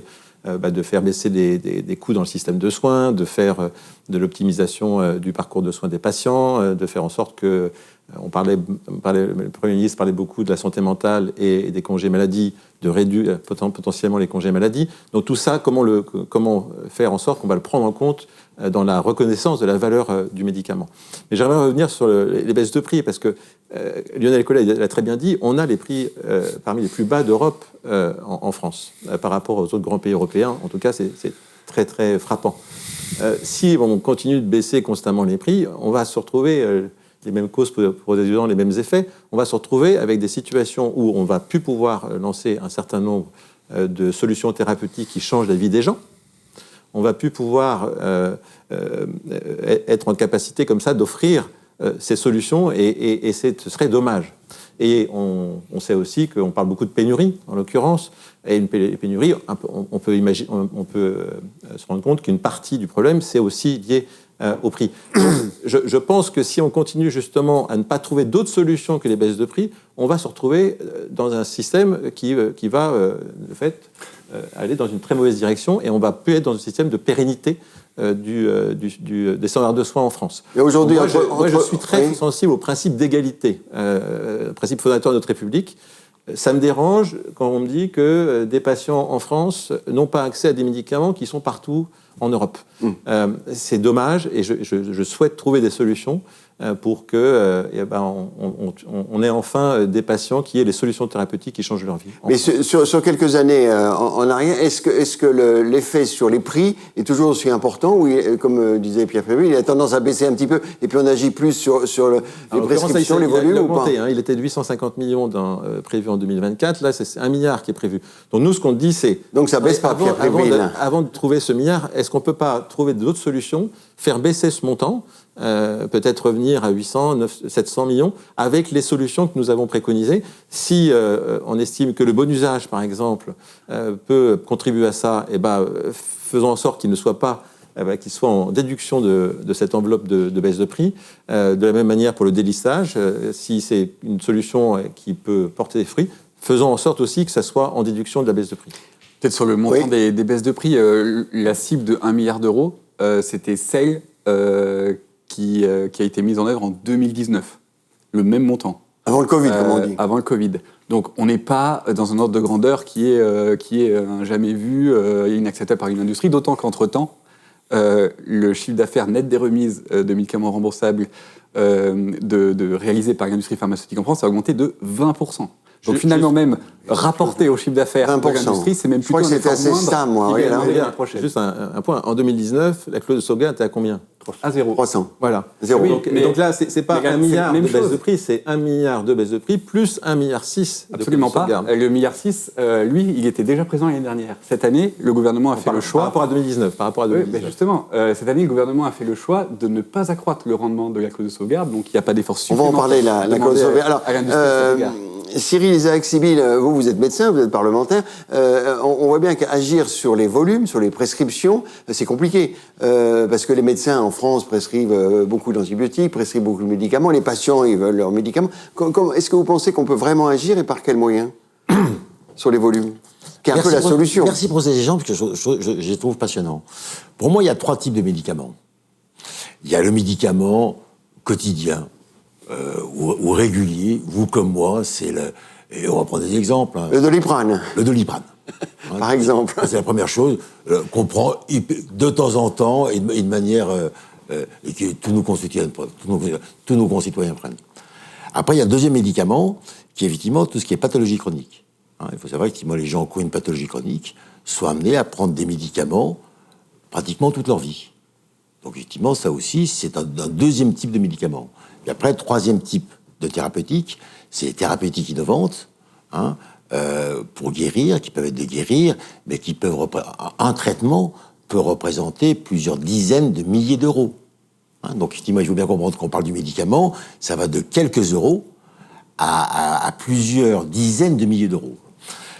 de faire baisser des coûts dans le système de soins, de faire de l'optimisation du parcours de soins des patients, de faire en sorte que le Premier ministre parlait beaucoup de la santé mentale et des congés maladie, de réduire potentiellement les congés maladie. Donc tout ça, comment faire en sorte qu'on va le prendre en compte dans la reconnaissance de la valeur du médicament. Mais j'aimerais revenir sur les baisses de prix, parce que Lionel Collet l'a très bien dit, on a les prix parmi les plus bas d'Europe en France, par rapport aux autres grands pays européens. En tout cas, c'est très très frappant. Si on continue de baisser constamment les prix, on va se retrouver... les mêmes causes produisant les mêmes effets, on va se retrouver avec des situations où on ne va plus pouvoir lancer un certain nombre de solutions thérapeutiques qui changent la vie des gens. On ne va plus pouvoir être en capacité comme ça d'offrir ces solutions et ce serait dommage. Et on sait aussi qu'on parle beaucoup de pénurie, en l'occurrence, et une pénurie, on peut se rendre compte qu'une partie du problème, c'est aussi lié au prix. Je pense que si on continue justement à ne pas trouver d'autres solutions que les baisses de prix, on va se retrouver dans un système qui va, de fait, aller dans une très mauvaise direction, et on va plus être dans un système de pérennité des standards de soins en France. Et aujourd'hui, moi, je suis très sensible au principe d'égalité, principe fondateur de notre République. Ça me dérange quand on me dit que des patients en France n'ont pas accès à des médicaments qui sont partout en Europe. C'est dommage, et je souhaite trouver des solutions pour que on ait enfin des patients qui aient les solutions thérapeutiques qui changent leur vie. Mais sur quelques années en arrière, est-ce que l'effet sur les prix est toujours aussi important, ou comme disait Pierre Prévu, il a tendance à baisser un petit peu et puis on agit plus sur les prescriptions, les volumes, ou pas ? Il était de 850 millions prévu en 2024, là c'est 1 milliard qui est prévu. Donc nous, ce qu'on dit, c'est... Donc ça baisse pas, Pierre Prévu. Avant de trouver ce milliard, est-ce qu'on ne peut pas trouver d'autres solutions, faire baisser ce montant, peut-être revenir à 800, 700 millions, avec les solutions que nous avons préconisées. Si on estime que le bon usage, par exemple, peut contribuer à ça, faisons en sorte qu'il ne soit pas, qu'il soit en déduction de cette enveloppe de baisse de prix. De la même manière pour le délistage, si c'est une solution qui peut porter des fruits, faisons en sorte aussi que ça soit en déduction de la baisse de prix. Peut-être sur le montant des baisses de prix, la cible de 1 milliard d'euros, c'était celle qui a été mise en œuvre en 2019. Le même montant. Avant le Covid, comme on dit. Avant le Covid. Donc on n'est pas dans un ordre de grandeur qui est jamais vu, inacceptable par une industrie, d'autant qu'entre-temps, le chiffre d'affaires net des remises de médicaments remboursables réalisés par l'industrie pharmaceutique en France a augmenté de 20%. Donc finalement, même rapporté au chiffre d'affaires de l'industrie, c'est même plutôt un effort moindre. Je crois que c'était assez stable, moi. Juste un point. En 2019, la clause de sauvegarde était à combien ? À 0. 300. Voilà. 0. Oui, donc là, c'est pas 1 milliard de baisse de prix, c'est 1 milliard de baisse de prix plus 1,6 milliard de sauvegarde. Absolument pas. Le 1,6 milliard, lui, il était déjà présent l'année dernière. Cette année, le gouvernement a fait le choix... Par rapport à 2019. Oui, mais justement, cette année, le gouvernement a fait le choix de ne pas accroître le rendement de la clause de sauvegarde, donc il n'y a pas d'effort supplémentaire. On va en parler, la clause de sauvegarde. Alors, Cyril Isaac-Sibyl, vous êtes médecin, vous êtes parlementaire. On voit bien qu'agir sur les volumes, sur les prescriptions, c'est compliqué. Parce que les médecins en France prescrivent beaucoup d'antibiotiques, prescrivent beaucoup de médicaments. Les patients, ils veulent leurs médicaments. Est-ce que vous pensez qu'on peut vraiment agir, et par quels moyens sur les volumes ? Qui est un peu la solution. Merci pour ces exemples que je les trouve passionnants. Pour moi, il y a 3 types de médicaments. Il y a le médicament quotidien, ou régulier, vous comme moi, et on va prendre des exemples. Le Doliprane. Le Doliprane. Par exemple. C'est la première chose qu'on prend de temps en temps et de manière et que tous nos concitoyens prennent. Après, il y a un deuxième médicament qui est effectivement tout ce qui est pathologie chronique. Il faut savoir que les gens qui ont une pathologie chronique sont amenés à prendre des médicaments pratiquement toute leur vie. Donc effectivement, ça aussi, c'est un deuxième type de médicament. Et après, le troisième type de thérapeutique, c'est les thérapeutiques innovantes, pour guérir, qui peuvent être de guérir, mais qui peuvent un traitement peut représenter plusieurs dizaines de milliers d'euros. Donc effectivement, il faut bien comprendre qu'on parle du médicament, ça va de quelques euros à plusieurs dizaines de milliers d'euros.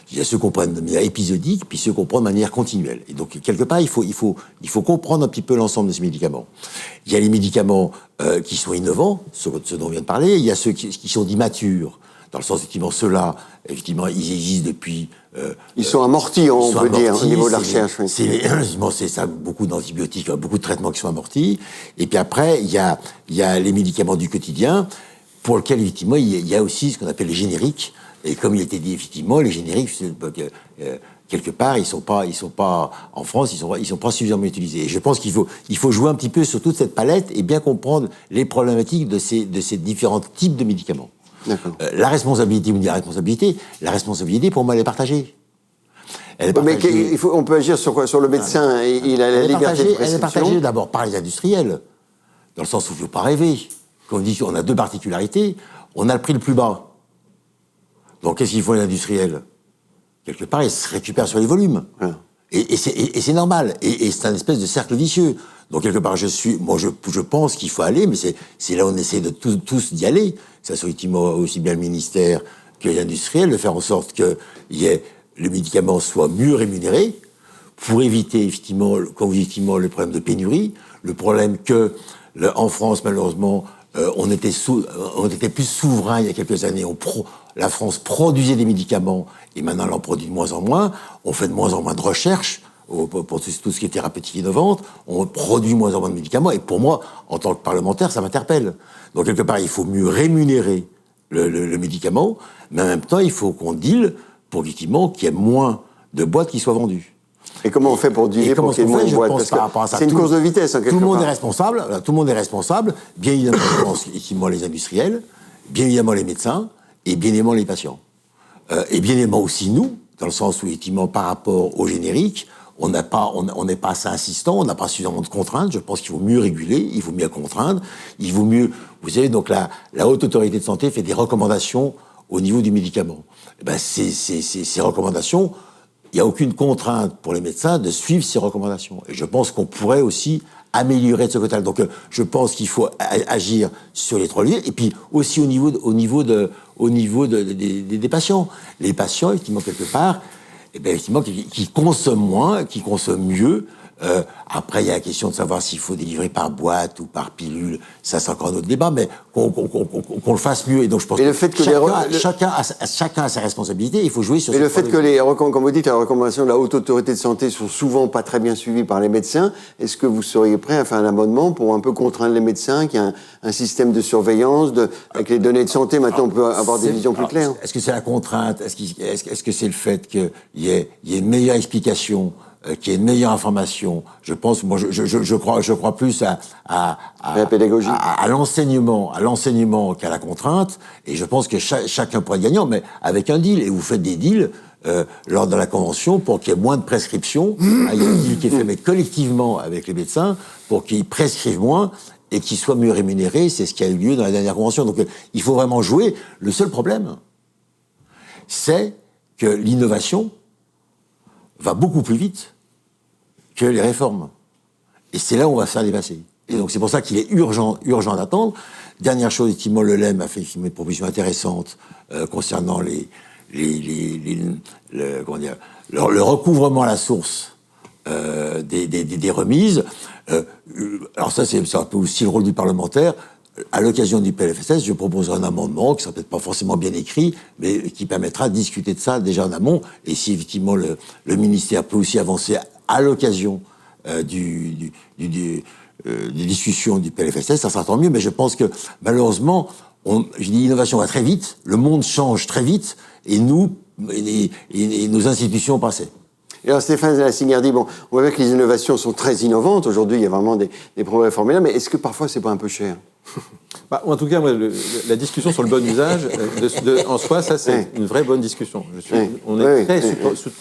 Il y a ceux qu'on prend de manière épisodique, puis ceux qu'on prend de manière continuelle. Et donc, quelque part, il faut comprendre un petit peu l'ensemble de ces médicaments. Il y a les médicaments qui sont innovants, ceux dont on vient de parler. Il y a ceux qui sont dits matures, dans le sens, effectivement, ceux-là, effectivement, ils existent depuis... ils sont amortis, on peut dire, au niveau de la recherche. C'est ça, beaucoup d'antibiotiques, beaucoup de traitements qui sont amortis. Et puis après, il y a les médicaments du quotidien. pour lequel, effectivement, il y a aussi ce qu'on appelle les génériques. Et comme il était dit, effectivement, les génériques, quelque part, ils sont pas en France, ils sont pas suffisamment utilisés. Et je pense qu'il faut jouer un petit peu sur toute cette palette et bien comprendre les problématiques de ces différents types de médicaments. La responsabilité, la responsabilité, pour moi, elle est partagée. Mais on peut agir sur quoi? Sur le médecin, il a la liberté de prescription. Elle est partagée d'abord par les industriels, dans le sens où il ne faut pas rêver. Quand on dit qu'on a deux particularités, on a le prix le plus bas. Donc qu'est-ce qu'il faut les industriels? Quelque part, ils se récupèrent sur les volumes. Et c'est normal. Et c'est un espèce de cercle vicieux. Donc quelque part, je pense qu'il faut aller, mais c'est là où on essaie de tous d'y aller. Ça soit aussi bien le ministère que les industriels, de faire en sorte que les médicaments soient mieux rémunérés pour éviter effectivement le problème de pénurie, le problème que en France, malheureusement, on était plus souverain il y a quelques années. La France produisait des médicaments et maintenant elle en produit de moins en moins. On fait de moins en moins de recherches pour tout ce qui est thérapeutique innovante. On produit moins en moins de médicaments. Et pour moi, en tant que parlementaire, ça m'interpelle. Donc quelque part, il faut mieux rémunérer le médicament, mais en même temps, il faut qu'on deal pour effectivement qu'il y ait moins de boîtes qui soient vendues. Et comment on fait pour dealer pour qu'il y ait moins de boîtes? Parce que c'est une course de vitesse, en quelque part. Tout le monde est responsable. Bien évidemment, je pense effectivement les industriels, bien évidemment les médecins, et bien évidemment les patients. Et bien évidemment aussi nous, dans le sens où effectivement par rapport au générique, on n'est pas assez insistant, on n'a pas suffisamment de contraintes. Je pense qu'il faut mieux réguler, il faut mieux contraindre, il vaut mieux. Vous savez, donc la Haute Autorité de Santé fait des recommandations au niveau du médicament. Et ben ces recommandations, il n'y a aucune contrainte pour les médecins de suivre ces recommandations. Et je pense qu'on pourrait aussi améliorer de ce côté-là. Donc, je pense qu'il faut agir sur les trois lieux. Et puis aussi au niveau des patients. Les patients, effectivement, quelque part, effectivement, qui consomment moins, qui consomment mieux. Après, il y a la question de savoir s'il faut délivrer par boîte ou par pilule. Ça, c'est encore un autre débat, mais qu'on le fasse mieux. Et donc, je pense que chacun a sa responsabilité. Il faut jouer sur. Et le fait que comme vous dites, les recommandations de la Haute Autorité de Santé sont souvent pas très bien suivies par les médecins. Est-ce que vous seriez prêt à faire un amendement pour un peu contraindre les médecins, qu'il y ait un système de surveillance, avec les données de santé? Maintenant, on peut avoir des visions plus claires. Est-ce que c'est la contrainte? Est-ce que c'est le fait qu'il y ait une meilleure explication? Qu'il y ait une meilleure information. Je pense, moi, je crois plus à la pédagogie, à l'enseignement qu'à la contrainte. Et je pense que chacun pourrait être gagnant, mais avec un deal. Et vous faites des deals lors de la convention pour qu'il y ait moins de prescriptions. Il y a un deal qui est fait, mais collectivement avec les médecins, pour qu'ils prescrivent moins et qu'ils soient mieux rémunérés. C'est ce qui a eu lieu dans la dernière convention. Donc, il faut vraiment jouer. Le seul problème, c'est que l'innovation va beaucoup plus vite que les réformes. Et c'est là où on va se faire dépasser. Et donc c'est pour ça qu'il est urgent d'attendre. Dernière chose, effectivement, le LEM a fait une proposition intéressante concernant le recouvrement à la source des remises. Alors ça, c'est un peu aussi le rôle du parlementaire. À l'occasion du PLFSS, je proposerai un amendement qui sera peut-être pas forcément bien écrit, mais qui permettra de discuter de ça déjà en amont. Et si effectivement le ministère peut aussi avancer à l'occasion des discussions du PLFSS, ça sera tant mieux. Mais je pense que malheureusement, l'innovation va très vite, le monde change très vite, et nos institutions passaient. Et alors Stéphane Lassignaire, on voit bien que les innovations sont très innovantes. Aujourd'hui, il y a vraiment des progrès formidables. Mais est-ce que parfois, c'est pas un peu cher? En tout cas, moi, la discussion sur le bon usage, en soi, ça, c'est une vraie bonne discussion. On est très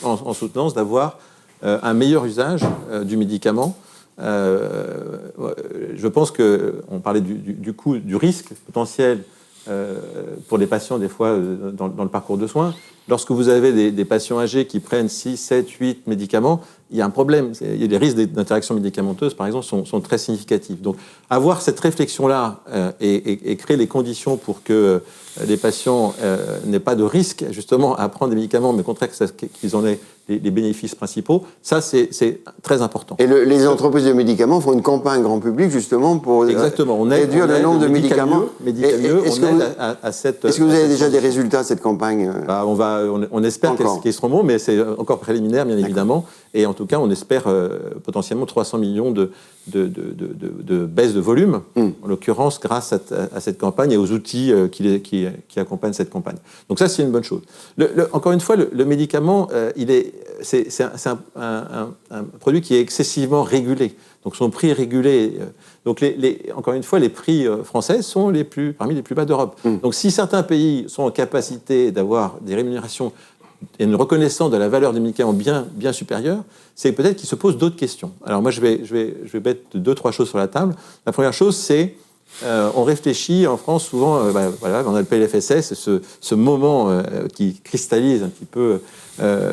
en soutenance d'avoir un meilleur usage du médicament. Je pense qu'on parlait du coût, du risque potentiel pour les patients, des fois, dans le parcours de soins. Lorsque vous avez des patients âgés qui prennent 6, 7, 8 médicaments, il y a un problème. Les risques d'interaction médicamenteuse, par exemple, sont très significatifs. Donc, avoir cette réflexion-là et créer les conditions pour que les patients n'aient pas de risque, justement, à prendre des médicaments, mais au contraire qu'ils en aient les bénéfices principaux, ça, c'est très important. Et les entreprises de médicaments font une campagne grand public, justement, pour réduire le nombre de médicaments. Est-ce que vous avez déjà des résultats de cette campagne? on espère qu'ils seront bons, mais c'est encore préliminaire, bien évidemment. Et en tout cas, on espère potentiellement 300 millions de baisse de volume, en l'occurrence grâce à cette campagne et aux outils qui accompagnent cette campagne. Donc ça, c'est une bonne chose. Encore une fois, le médicament, c'est un produit qui est excessivement régulé. Donc son prix est régulé. Donc encore une fois, les prix français sont parmi les plus bas d'Europe. Donc si certains pays sont en capacité d'avoir des rémunérations et une reconnaissance de la valeur des médicaments bien supérieure, c'est peut-être qu'il se pose d'autres questions. Alors moi, je vais mettre 2-3 choses sur la table. La première chose, c'est on réfléchit en France souvent, on a le PLFSS, ce moment qui cristallise un petit peu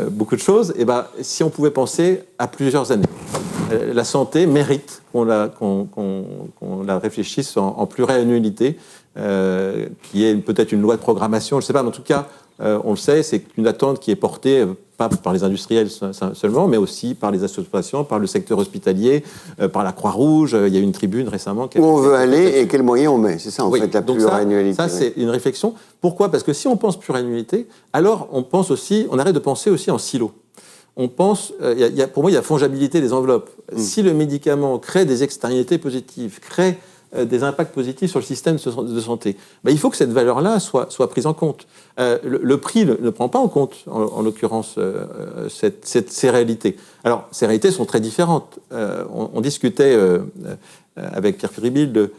beaucoup de choses. Et si on pouvait penser à plusieurs années, la santé mérite qu'on la réfléchisse en pluriannualité, qui est peut-être une loi de programmation, je ne sais pas, mais en tout cas, on le sait, c'est une attente qui est portée pas par les industriels seulement, mais aussi par les associations, par le secteur hospitalier, par la Croix-Rouge. Il y a eu une tribune récemment. Où on veut aller et quels moyens on met, c'est ça en fait la pluriannualité. Ça c'est une réflexion. Pourquoi ? Parce que si on pense pluriannualité, alors on arrête de penser aussi en silo. On pense, pour moi, il y a fongibilité des enveloppes. Si le médicament crée des externalités positives, crée des impacts positifs sur le système de santé, il faut que cette valeur-là soit prise en compte. Le prix ne prend pas en compte, en l'occurrence, ces réalités. Alors, ces réalités sont très différentes. On discutait avec Pierre Firibil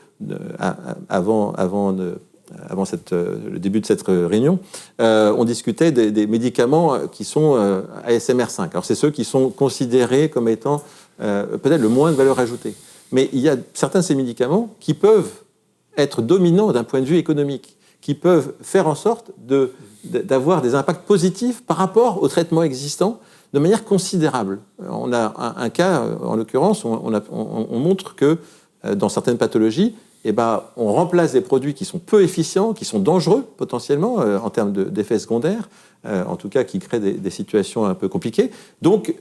avant le début de cette réunion, on discutait des médicaments qui sont ASMR 5. Alors, c'est ceux qui sont considérés comme étant peut-être le moins de valeur ajoutée. Mais il y a certains de ces médicaments qui peuvent être dominants d'un point de vue économique, qui peuvent faire en sorte d'avoir des impacts positifs par rapport aux traitements existants de manière considérable. On a un cas, en l'occurrence, on montre que dans certaines pathologies, on remplace des produits qui sont peu efficients, qui sont dangereux potentiellement en termes d'effets secondaires, en tout cas qui créent des situations un peu compliquées. Donc,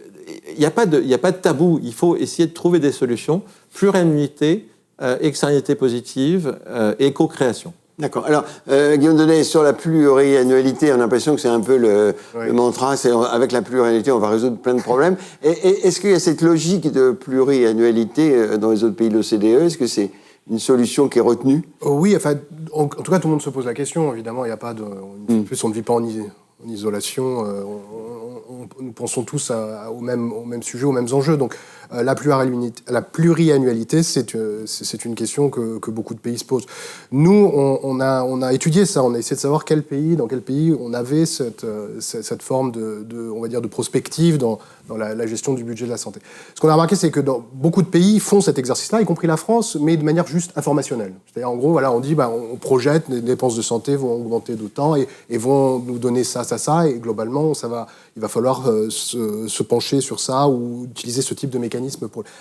il n'y a pas de tabou. Il faut essayer de trouver des solutions, pluriannualité, externalité positive et co-création. D'accord. Alors, Guillaume Denet, sur la pluriannualité, on a l'impression que c'est un peu le mantra, c'est avec la pluriannualité, on va résoudre plein de problèmes. Est-ce qu'il y a cette logique de pluriannualité dans les autres pays de l'OCDE ? Est-ce que c'est une solution qui est retenue ? Oui, enfin, en tout cas, tout le monde se pose la question. Évidemment, il n'y a pas de... En plus, on ne vit pas en isolation. Nous pensons tous au même sujet, aux mêmes enjeux. Donc, la pluriannualité, c'est une question que beaucoup de pays se posent. Nous, on a étudié ça. On a essayé de savoir dans quel pays on avait cette forme on va dire, de prospective dans la gestion du budget de la santé. Ce qu'on a remarqué, c'est que dans beaucoup de pays font cet exercice-là, y compris la France, mais de manière juste informationnelle. C'est-à-dire, en gros, on dit, on projette, les dépenses de santé vont augmenter d'autant et vont nous donner ça, et globalement, il va falloir se pencher sur ça ou utiliser ce type de mécanisme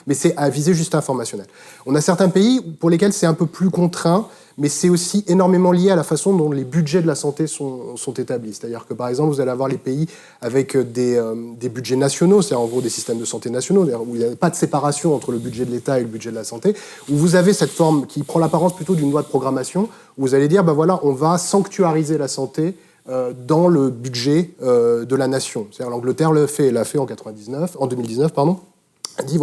mais c'est à visée juste informationnelle. On a certains pays pour lesquels c'est un peu plus contraint, mais c'est aussi énormément lié à la façon dont les budgets de la santé sont établis. C'est-à-dire que, par exemple, vous allez avoir les pays avec des budgets nationaux, c'est-à-dire en gros des systèmes de santé nationaux, où il n'y a pas de séparation entre le budget de l'État et le budget de la santé, où vous avez cette forme qui prend l'apparence plutôt d'une loi de programmation, où vous allez dire, on va sanctuariser la santé dans le budget de la nation. C'est-à-dire l'Angleterre l'a fait en 2019, a dit,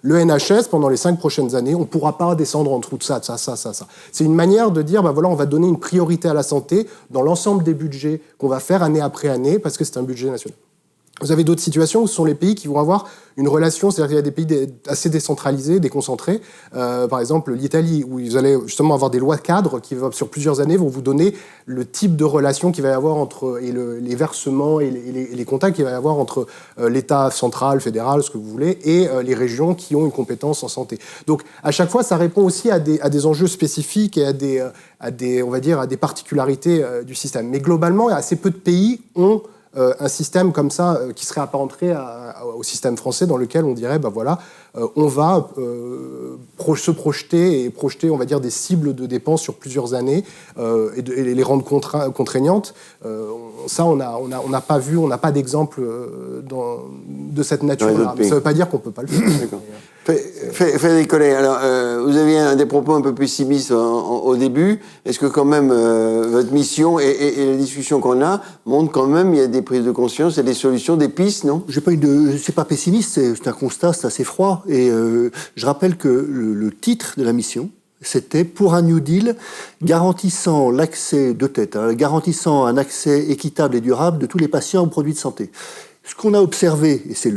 le NHS, pendant les 5 prochaines années, on ne pourra pas descendre en dessous de ça. C'est une manière de dire, on va donner une priorité à la santé dans l'ensemble des budgets qu'on va faire année après année, parce que c'est un budget national. Vous avez d'autres situations où ce sont les pays qui vont avoir une relation, c'est-à-dire qu'il y a des pays assez décentralisés, déconcentrés. Par exemple, l'Italie, où vous allez justement avoir des lois cadres qui, sur plusieurs années, vont vous donner le type de relation qu'il va y avoir les versements et les contacts qu'il va y avoir entre l'État central, fédéral, ce que vous voulez, et les régions qui ont une compétence en santé. Donc, à chaque fois, ça répond aussi à des enjeux spécifiques et à des particularités du système. Mais globalement, assez peu de pays ont un système comme ça qui serait apparenté au système français dans lequel on dirait, on va se projeter et projeter, on va dire, des cibles de dépenses sur plusieurs années et les rendre contraignantes. Ça, on n'a pas vu, on n'a pas d'exemple de cette nature-là. Mais ça ne veut pas dire qu'on ne peut pas le faire. Frédéric Collet, alors vous aviez des propos un peu pessimistes au début. Est-ce que quand même votre mission et la discussion qu'on a montrent quand même il y a des prises de conscience, il y a des solutions, des pistes, non? C'est pas pessimiste, c'est un constat, c'est assez froid. Et je rappelle que le titre de la mission, c'était pour un New Deal garantissant l'accès de tête, garantissant un accès équitable et durable de tous les patients aux produits de santé. Ce qu'on a observé, et c'est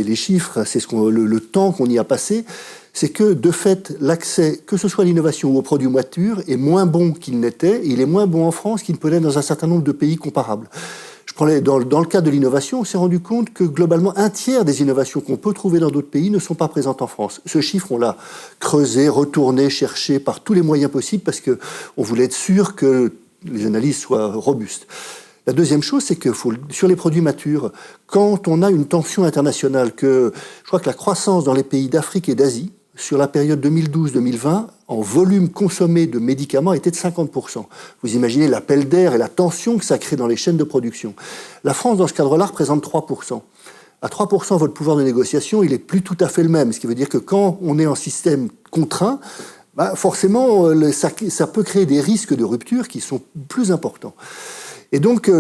les chiffres, c'est le temps qu'on y a passé, c'est que, de fait, l'accès, que ce soit à l'innovation ou aux produits matures, est moins bon qu'il n'était, et il est moins bon en France qu'il ne peut l'être dans un certain nombre de pays comparables. Dans le cadre de l'innovation, on s'est rendu compte que, globalement, un tiers des innovations qu'on peut trouver dans d'autres pays ne sont pas présentes en France. Ce chiffre, on l'a creusé, retourné, cherché par tous les moyens possibles, parce qu'on voulait être sûr que les analyses soient robustes. La deuxième chose, c'est que sur les produits matures, quand on a une tension internationale, je crois que la croissance dans les pays d'Afrique et d'Asie, sur la période 2012-2020, en volume consommé de médicaments, était de 50%. Vous imaginez l'appel d'air et la tension que ça crée dans les chaînes de production. La France, dans ce cadre-là, représente 3%. À 3%, votre pouvoir de négociation, il n'est plus tout à fait le même. Ce qui veut dire que quand on est en système contraint, forcément, ça peut créer des risques de rupture qui sont plus importants. Et donc,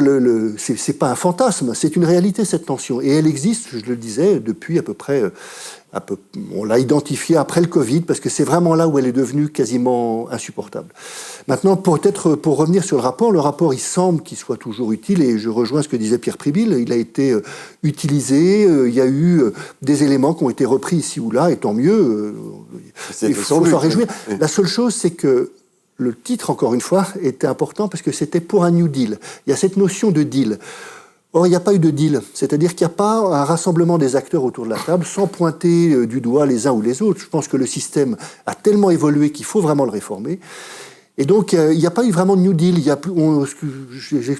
c'est pas un fantasme, c'est une réalité, cette tension. Et elle existe, je le disais, depuis à peu près... on l'a identifiée après le Covid, parce que c'est vraiment là où elle est devenue quasiment insupportable. Maintenant, peut-être pour revenir sur le rapport, il semble qu'il soit toujours utile, et je rejoins ce que disait Pierre Pribil, il a été utilisé, il y a eu des éléments qui ont été repris ici ou là, et tant mieux, il faut s'en réjouir. Oui. La seule chose, c'est que le titre, encore une fois, était important parce que c'était pour un New Deal. Il y a cette notion de deal. Or, il n'y a pas eu de deal. C'est-à-dire qu'il n'y a pas un rassemblement des acteurs autour de la table sans pointer du doigt les uns ou les autres. Je pense que le système a tellement évolué qu'il faut vraiment le réformer. Et donc, il n'y a pas eu vraiment de New Deal.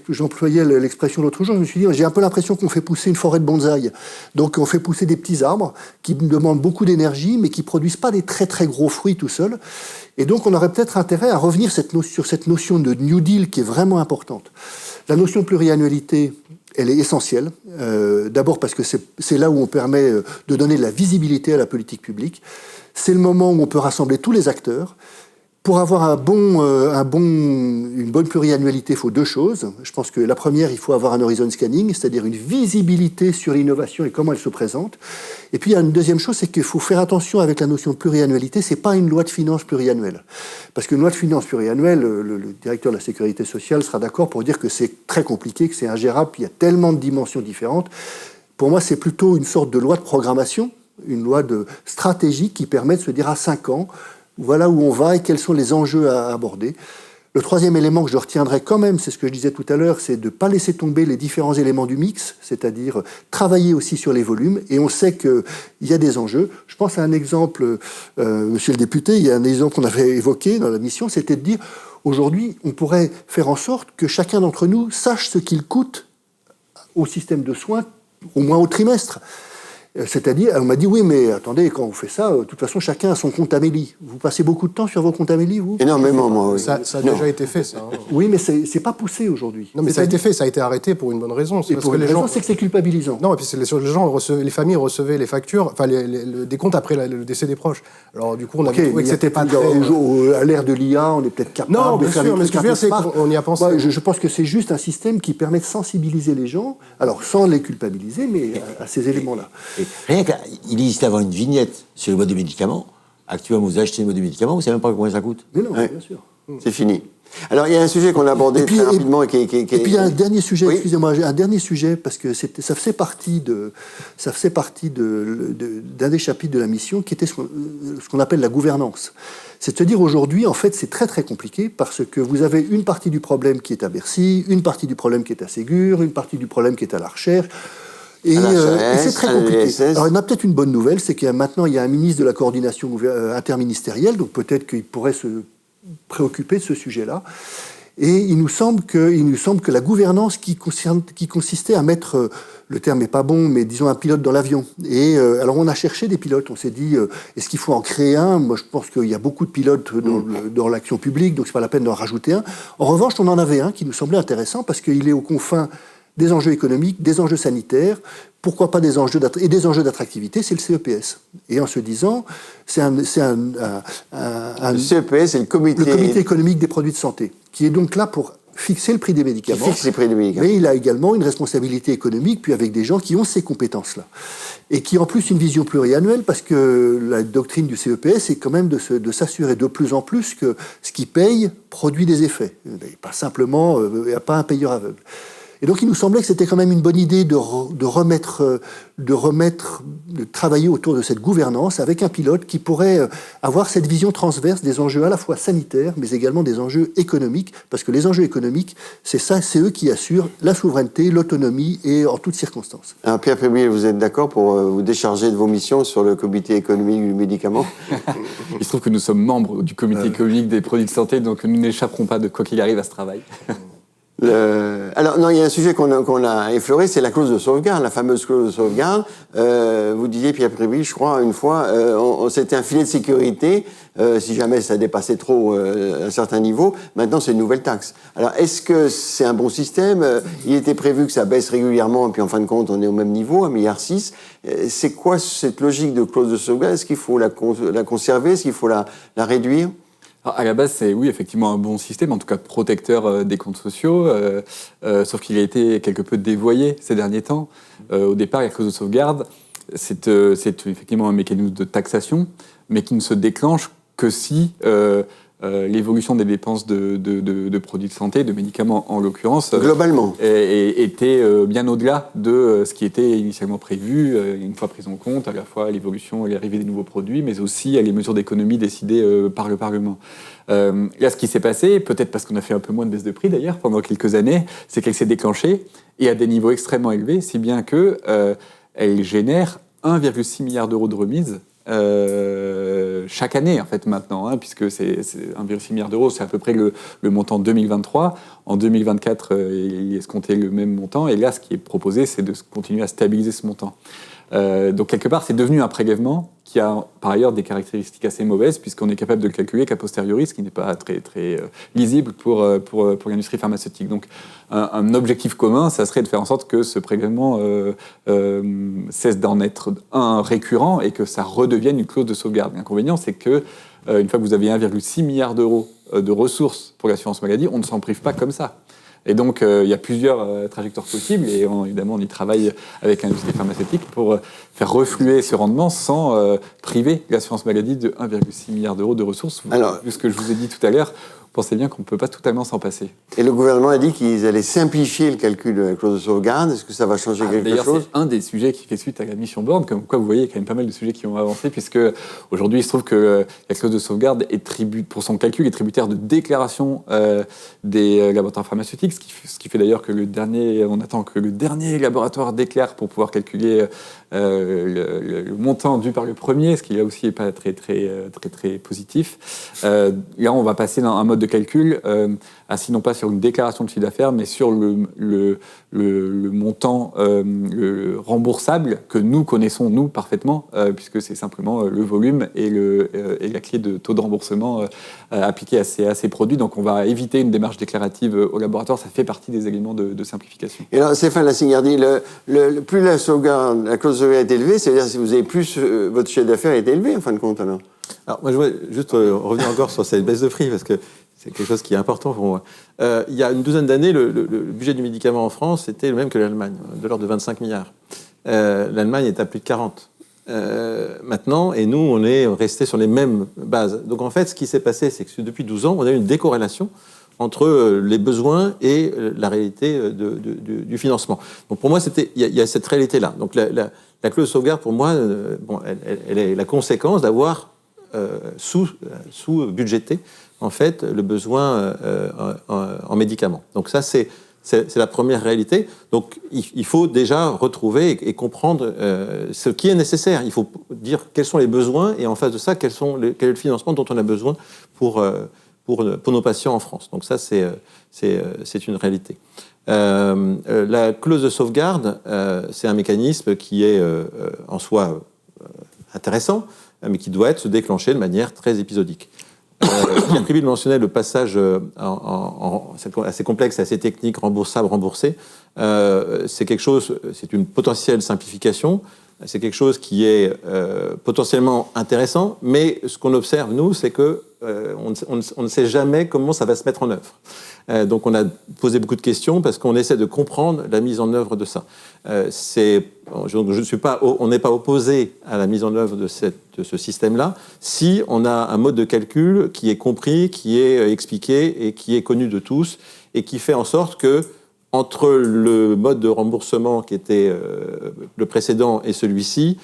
J'employais l'expression l'autre jour, je me suis dit, j'ai un peu l'impression qu'on fait pousser une forêt de bonsaï. Donc, on fait pousser des petits arbres qui demandent beaucoup d'énergie, mais qui ne produisent pas des très très gros fruits tout seuls. Et donc, on aurait peut-être intérêt à revenir sur cette notion de New Deal qui est vraiment importante. La notion de pluriannualité, elle est essentielle. D'abord parce que c'est là où on permet de donner de la visibilité à la politique publique. C'est le moment où on peut rassembler tous les acteurs. Pour avoir une bonne pluriannualité, il faut deux choses. Je pense que la première, il faut avoir un horizon scanning, c'est-à-dire une visibilité sur l'innovation et comment elle se présente. Et puis, il y a une deuxième chose, c'est qu'il faut faire attention avec la notion de pluriannualité. C'est pas une loi de finances pluriannuelle. Parce qu'une loi de finances pluriannuelle, le directeur de la Sécurité sociale sera d'accord pour dire que c'est très compliqué, que c'est ingérable, puis il y a tellement de dimensions différentes. Pour moi, c'est plutôt une sorte de loi de programmation, une loi de stratégie qui permet de se dire à 5 ans, voilà où on va et quels sont les enjeux à aborder. Le troisième élément que je retiendrai quand même, c'est ce que je disais tout à l'heure, c'est de ne pas laisser tomber les différents éléments du mix, c'est-à-dire travailler aussi sur les volumes. Et on sait qu'il y a des enjeux. Je pense à un exemple, monsieur le député, il y a un exemple qu'on avait évoqué dans la mission, c'était de dire, aujourd'hui, on pourrait faire en sorte que chacun d'entre nous sache ce qu'il coûte au système de soins, au moins au trimestre. C'est-à-dire, on m'a dit, oui, mais attendez, quand on fait ça, de toute façon, chacun a son compte Amélie. Vous passez beaucoup de temps sur vos comptes Amélie, vous? Énormément, moi, oui. Ça a déjà été fait, ça. Hein. Oui, mais c'est pas poussé aujourd'hui. Non, mais ça a été fait, ça a été arrêté pour une bonne raison. Et pour une raison, c'est que c'est culpabilisant. Non, et puis les familles recevaient les factures, enfin, des comptes après le décès des proches. Alors, du coup, on a trouvé que c'était pas très... À l'ère de l'IA, on est peut-être capable de faire des trucs. Mais ce que je veux dire, c'est qu'on y a pensé. Ouais, je pense que c'est juste un système qui permet de sensibiliser les gens, alors sans les culpabiliser, mais à ces éléments-là. Rien qu'il existe avoir une vignette sur les boîtes de médicaments. Actuellement, vous achetez une boîte de médicaments, vous ne savez même pas combien ça coûte. Mais non, bien sûr. C'est fini. Alors, il y a un sujet qu'on a abordé très rapidement. Et puis, il y a un dernier sujet, excusez-moi, un dernier sujet, parce que ça faisait partie d'un des chapitres de la mission, qui était ce qu'on appelle la gouvernance. C'est-à-dire, aujourd'hui, en fait, c'est très, très compliqué, parce que vous avez une partie du problème qui est à Bercy, une partie du problème qui est à Ségur, une partie du problème qui est à la recherche. Et c'est très compliqué. Alors, il y a peut-être une bonne nouvelle, c'est qu'il y a maintenant un ministre de la coordination interministérielle, donc peut-être qu'il pourrait se préoccuper de ce sujet-là. Et il nous semble que la gouvernance qui consistait à mettre, le terme n'est pas bon, mais disons un pilote dans l'avion. Et alors on a cherché des pilotes, on s'est dit, est-ce qu'il faut en créer un? Moi je pense qu'il y a beaucoup de pilotes dans l'action publique, donc c'est pas la peine d'en rajouter un. En revanche, on en avait un qui nous semblait intéressant parce qu'il est aux confins des enjeux économiques, des enjeux sanitaires, pourquoi pas des enjeux d'attractivité, c'est le CEPS. Et en se disant, le CEPS, c'est le comité économique des produits de santé, qui est donc là pour fixer le prix des médicaments. Fixe les prix des médicaments. Mais il a également une responsabilité économique, puis avec des gens qui ont ces compétences-là. Et qui ont en plus une vision pluriannuelle, parce que la doctrine du CEPS, c'est quand même de s'assurer de plus en plus que ce qui paye produit des effets. Et pas simplement, il n'y a pas un payeur aveugle. Et donc il nous semblait que c'était quand même une bonne idée de travailler autour de cette gouvernance avec un pilote qui pourrait avoir cette vision transverse des enjeux à la fois sanitaires, mais également des enjeux économiques, parce que les enjeux économiques, c'est eux qui assurent la souveraineté, l'autonomie et en toutes circonstances. Alors Pierre Prébiel, vous êtes d'accord pour vous décharger de vos missions sur le comité économique du médicament? Il se trouve que nous sommes membres du comité économique des produits de santé, donc nous n'échapperons pas de quoi qu'il arrive à ce travail. Alors, non, il y a un sujet qu'on a effleuré, c'est la clause de sauvegarde, la fameuse clause de sauvegarde. Vous disiez, Pierre Prébiel, je crois, une fois, c'était un filet de sécurité, si jamais ça dépassait trop un certain niveau. Maintenant, c'est une nouvelle taxe. Alors, est-ce que c'est un bon système? Il était prévu que ça baisse régulièrement, et puis en fin de compte, on est au même niveau, 1,6 milliard. C'est quoi cette logique de clause de sauvegarde? Est-ce qu'il faut la conserver? Est-ce qu'il faut la réduire? Alors, à la base, c'est oui, effectivement un bon système, en tout cas protecteur des comptes sociaux, sauf qu'il a été quelque peu dévoyé ces derniers temps. Au départ, la clause de sauvegarde, c'est effectivement un mécanisme de taxation, mais qui ne se déclenche que si l'évolution des dépenses de produits de santé, de médicaments en l'occurrence, globalement, était bien au-delà de ce qui était initialement prévu, une fois pris en compte à la fois l'évolution et l'arrivée des nouveaux produits, mais aussi les mesures d'économie décidées par le Parlement. Là, ce qui s'est passé, peut-être parce qu'on a fait un peu moins de baisse de prix d'ailleurs pendant quelques années, c'est qu'elle s'est déclenchée et à des niveaux extrêmement élevés, si bien que elle génère 1,6 milliard d'euros de remise chaque année en fait maintenant, puisque c'est 1,6 milliard d'euros, c'est à peu près le montant 2023. En 2024, il est escompté le même montant, et là, ce qui est proposé, c'est de continuer à stabiliser ce montant. Donc quelque part, c'est devenu un prélèvement qui a par ailleurs des caractéristiques assez mauvaises, puisqu'on est capable de le calculer qu'a posteriori, ce qui n'est pas très lisible pour l'industrie pharmaceutique. Donc un objectif commun, ça serait de faire en sorte que ce prélèvement cesse d'en être un récurrent et que ça redevienne une clause de sauvegarde. L'inconvénient, c'est que une fois que vous avez 1,6 milliard d'euros de ressources pour l'assurance maladie, on ne s'en prive pas comme ça. Et donc, il y a plusieurs trajectoires possibles, et évidemment, on y travaille avec l'industrie pharmaceutique pour faire refluer ce rendement sans priver l'assurance maladie de 1,6 milliard d'euros de ressources. Alors, vu ce que je vous ai dit tout à l'heure, vous pensez bien qu'on ne peut pas totalement s'en passer. Et le gouvernement a dit qu'ils allaient simplifier le calcul de la clause de sauvegarde. Est-ce que ça va changer quelque chose? D'ailleurs, c'est un des sujets qui fait suite à la mission Borne, comme quoi vous voyez, il y a quand même pas mal de sujets qui ont avancé, puisque aujourd'hui, il se trouve que la clause de sauvegarde pour son calcul, est tributaire de déclaration des laboratoires pharmaceutiques, ce qui fait d'ailleurs que on attend que le dernier laboratoire déclare pour pouvoir calculer le montant dû par le premier, ce qui là aussi n'est pas très positif. Là, on va passer dans un mode de calcul assis non pas sur une déclaration de chiffre d'affaires, mais sur le montant remboursable que nous connaissons, nous, parfaitement, puisque c'est simplement le volume et la clé de taux de remboursement appliqué à ces produits. Donc on va éviter une démarche déclarative au laboratoire, ça fait partie des éléments de simplification. Et alors, Stéphane Lassighardi, plus la clause de sauvegarde est élevée, c'est-à-dire si vous avez plus, votre chiffre d'affaires est élevé, en fin de compte, alors? Alors, moi, je voudrais juste revenir encore sur cette baisse de prix, parce que c'est quelque chose qui est important pour moi. Il y a une douzaine d'années, le budget du médicament en France était le même que l'Allemagne, de l'ordre de 25 milliards. L'Allemagne est à plus de 40. Maintenant, et nous, on est resté sur les mêmes bases. Donc, en fait, ce qui s'est passé, c'est que depuis 12 ans, on a eu une décorrélation entre les besoins et la réalité du financement. Donc, pour moi, il y a cette réalité-là. Donc, la clause de sauvegarde, pour moi, elle est la conséquence d'avoir sous-budgété, en fait, le besoin en médicaments. Donc ça, c'est la première réalité. Donc il faut déjà retrouver et comprendre ce qui est nécessaire. Il faut dire quels sont les besoins et en face de ça, quel est le financement dont on a besoin pour nos patients en France. Donc ça, c'est une réalité. La clause de sauvegarde, c'est un mécanisme qui est en soi intéressant, mais qui doit se déclencher de manière très épisodique. Pierre Pribil mentionnait le passage assez complexe, assez technique, remboursable, remboursé. C'est quelque chose, c'est une potentielle simplification. C'est quelque chose qui est potentiellement intéressant, mais ce qu'on observe, nous, c'est que on ne sait jamais comment ça va se mettre en œuvre. Donc on a posé beaucoup de questions parce qu'on essaie de comprendre la mise en œuvre de ça. On n'est pas opposé à la mise en œuvre de ce système-là si on a un mode de calcul qui est compris, qui est expliqué et qui est connu de tous et qui fait en sorte que entre le mode de remboursement qui était le précédent et celui-ci,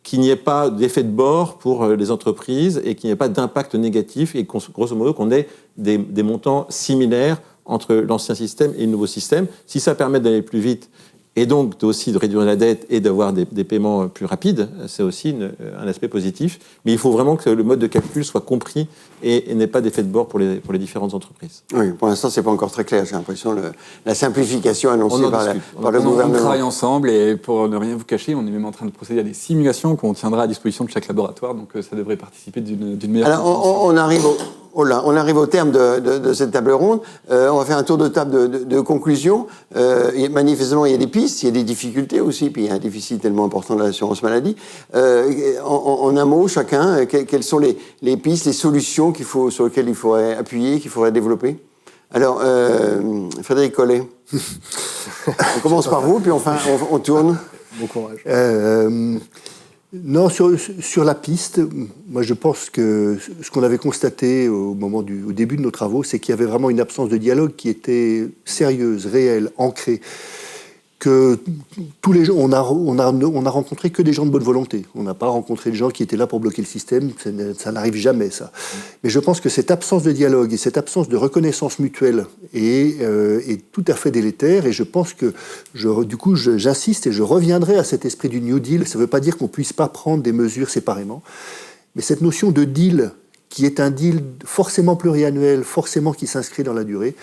qu'il n'y ait pas d'effet de bord pour les entreprises et qu'il n'y ait pas d'impact négatif et grosso modo qu'on ait des montants similaires entre l'ancien système et le nouveau système. Si ça permet d'aller plus vite et donc aussi de réduire la dette et d'avoir des paiements plus rapides, c'est aussi un aspect positif. Mais il faut vraiment que le mode de calcul soit compris et n'ait pas d'effet de bord pour les différentes entreprises. Oui, pour l'instant, c'est pas encore très clair. J'ai l'impression la simplification annoncée par le gouvernement. On travaille ensemble et pour ne rien vous cacher, on est même en train de procéder à des simulations qu'on tiendra à disposition de chaque laboratoire. Donc ça devrait participer d'une meilleure. Alors, on arrive au terme de cette table ronde. On va faire un tour de table de conclusion. Manifestement, il y a des pistes, il y a des difficultés aussi, puis il y a un déficit tellement important de l'assurance maladie. En un mot, chacun, quelles sont les pistes, les solutions sur lesquelles il faudrait appuyer, qu'il faudrait développer? Alors, Frédéric Collet, on commence par vous, puis enfin, on tourne. Bon courage. Non, sur la piste, moi je pense que ce qu'on avait constaté au début de nos travaux, c'est qu'il y avait vraiment une absence de dialogue qui était sérieuse, réelle, ancrée. Que tous les gens, on a rencontré que des gens de bonne volonté. On n'a pas rencontré des gens qui étaient là pour bloquer le système. Ça n'arrive jamais, ça. Mais je pense que cette absence de dialogue et cette absence de reconnaissance mutuelle est tout à fait délétère. Et je pense que, j'insiste et je reviendrai à cet esprit du New Deal. Ça ne veut pas dire qu'on ne puisse pas prendre des mesures séparément. Mais cette notion de deal, qui est un deal forcément pluriannuel, forcément qui s'inscrit dans la durée,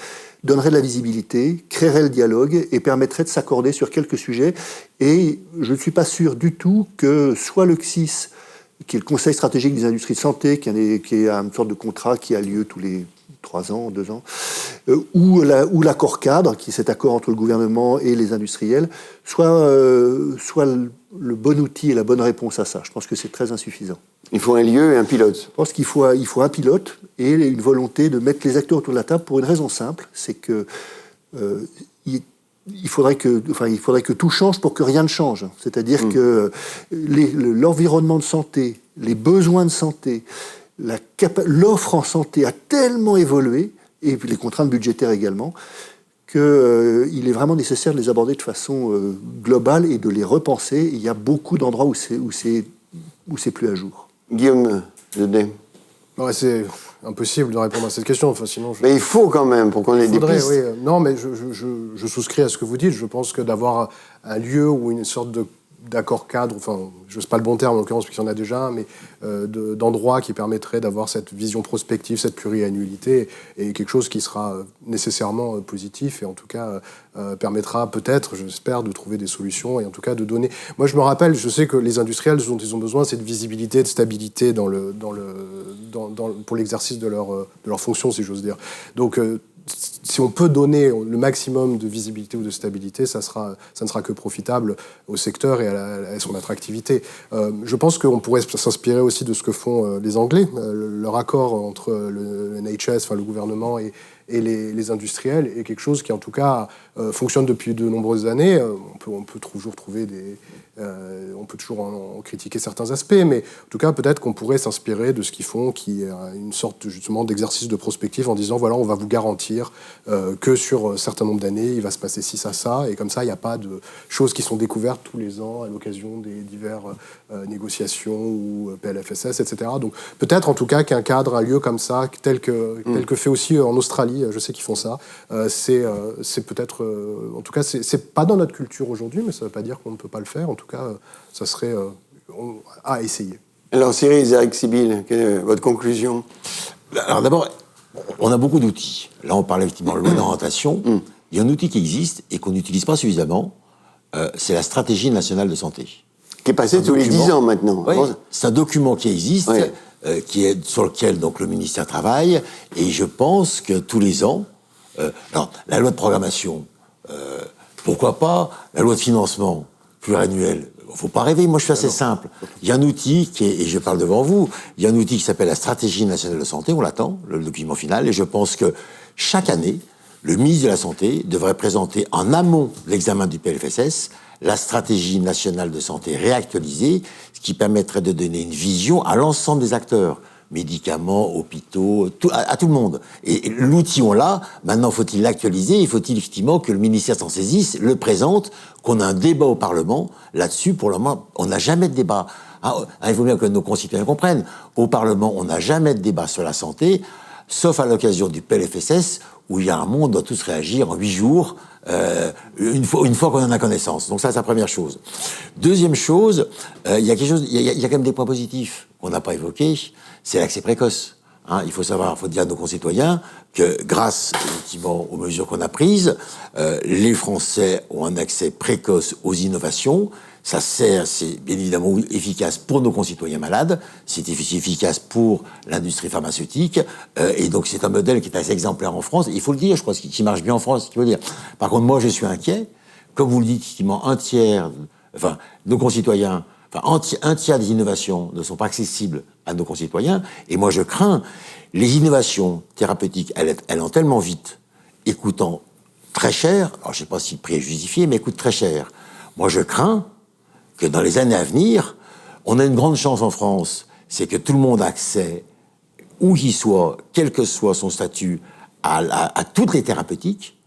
donnerait de la visibilité, créerait le dialogue et permettrait de s'accorder sur quelques sujets. Et je ne suis pas sûr du tout que soit le CSIS, qui est le Conseil stratégique des industries de santé, qui est une sorte de contrat qui a lieu tous les 3 ans, 2 ans, ou l'accord cadre, qui est cet accord entre le gouvernement et les industriels, soit le bon outil et la bonne réponse à ça. Je pense que c'est très insuffisant. Il faut un lieu et un pilote. Je pense qu'il faut un pilote et une volonté de mettre les acteurs autour de la table pour une raison simple, c'est que il faudrait que tout change pour que rien ne change. C'est-à-dire que l'environnement de santé, les besoins de santé, l'offre en santé a tellement évolué, et puis les contraintes budgétaires également, qu'il est vraiment nécessaire de les aborder de façon globale et de les repenser. Il y a beaucoup d'endroits où c'est plus à jour. Guillaume Jedet. Ouais, c'est impossible de répondre à cette question. Enfin, sinon mais il faut quand même, pour qu'on ait des pistes. Oui. Non, mais je souscris à ce que vous dites. Je pense que d'avoir un lieu ou une sorte d'accord cadre, enfin, je n'ose pas le bon terme en l'occurrence, puisqu'il y en a déjà un, mais d'endroits qui permettraient d'avoir cette vision prospective, cette pluriannualité, et quelque chose qui sera nécessairement positif, et en tout cas permettra peut-être, j'espère, de trouver des solutions, et en tout cas de donner... Moi, je me rappelle, je sais que les industriels, ce dont ils ont besoin, c'est de visibilité, de stabilité pour l'exercice de leur fonction, si j'ose dire. Donc, si on peut donner le maximum de visibilité ou de stabilité, ça ne sera que profitable au secteur et à son attractivité. Je pense qu'on pourrait s'inspirer aussi de ce que font les Anglais. Leur accord entre le NHS, enfin le gouvernement, et les industriels est quelque chose qui, en tout cas, fonctionne depuis de nombreuses années. On peut toujours trouver on peut toujours en critiquer certains aspects, mais en tout cas, peut-être qu'on pourrait s'inspirer de ce qu'ils font, qui est une sorte, justement, d'exercice de prospective en disant, voilà, on va vous garantir que sur un certain nombre d'années, il va se passer ci, ça, et comme ça, il n'y a pas de choses qui sont découvertes tous les ans à l'occasion des diverses négociations ou PLFSS, etc. Donc, peut-être, en tout cas, qu'un cadre, un lieu comme ça, tel que fait aussi en Australie, je sais qu'ils font ça, c'est peut-être... en tout cas, c'est pas dans notre culture aujourd'hui, mais ça ne veut pas dire qu'on ne peut pas le faire. En tout cas, ça serait à essayer. Alors, Cyril Zerek-Sibyl, quelle est votre conclusion? Alors d'abord, on a beaucoup d'outils. Là, on parle effectivement de loi d'orientation. Il y a un outil qui existe et qu'on n'utilise pas suffisamment, c'est la stratégie nationale de santé. Qui est passée tous les 10 ans maintenant. Oui, c'est un document qui existe. Oui. sur lequel donc le ministère travaille, et je pense que tous les ans, alors la loi de programmation, pourquoi pas, la loi de financement pluriannuelle, faut pas rêver, moi je suis assez simple. Il y a un outil et je parle devant vous, il y a un outil qui s'appelle la stratégie nationale de santé, on l'attend, le document final, et je pense que chaque année, le ministre de la Santé devrait présenter en amont de l'examen du PLFSS la stratégie nationale de santé réactualisée, ce qui permettrait de donner une vision à l'ensemble des acteurs, médicaments, hôpitaux, à tout le monde. Et l'outil, on l'a, maintenant faut-il l'actualiser, il faut-il effectivement que le ministère s'en saisisse, le présente, qu'on a un débat au Parlement là-dessus. Pour le moment, on n'a jamais de débat. Il faut bien que nos concitoyens comprennent. Au Parlement, on n'a jamais de débat sur la santé, sauf à l'occasion du PLFSS, où il y a un monde, on doit tous réagir en 8 jours, une fois qu'on en a connaissance. Donc ça, c'est la première chose. Deuxième chose, il y a quand même des points positifs qu'on n'a pas évoqués, c'est l'accès précoce. Il faut dire à nos concitoyens que grâce, effectivement, aux mesures qu'on a prises, les Français ont un accès précoce aux innovations. Ça sert, c'est bien évidemment efficace pour nos concitoyens malades, c'est efficace pour l'industrie pharmaceutique, et donc c'est un modèle qui est assez exemplaire en France. Il faut le dire, je crois, qui marche bien en France, il faut le dire. Par contre, moi, je suis inquiet. Comme vous le dites, effectivement, nos concitoyens, un tiers des innovations ne sont pas accessibles à nos concitoyens, et moi, je crains les innovations thérapeutiques, elles ont tellement vite, et coûtant très cher, alors je ne sais pas si le prix est justifié, mais coûtent très cher. Moi, je crains que dans les années à venir, on a une grande chance en France, c'est que tout le monde a accès, où qu'il soit, quel que soit son statut, à toutes les thérapeutiques.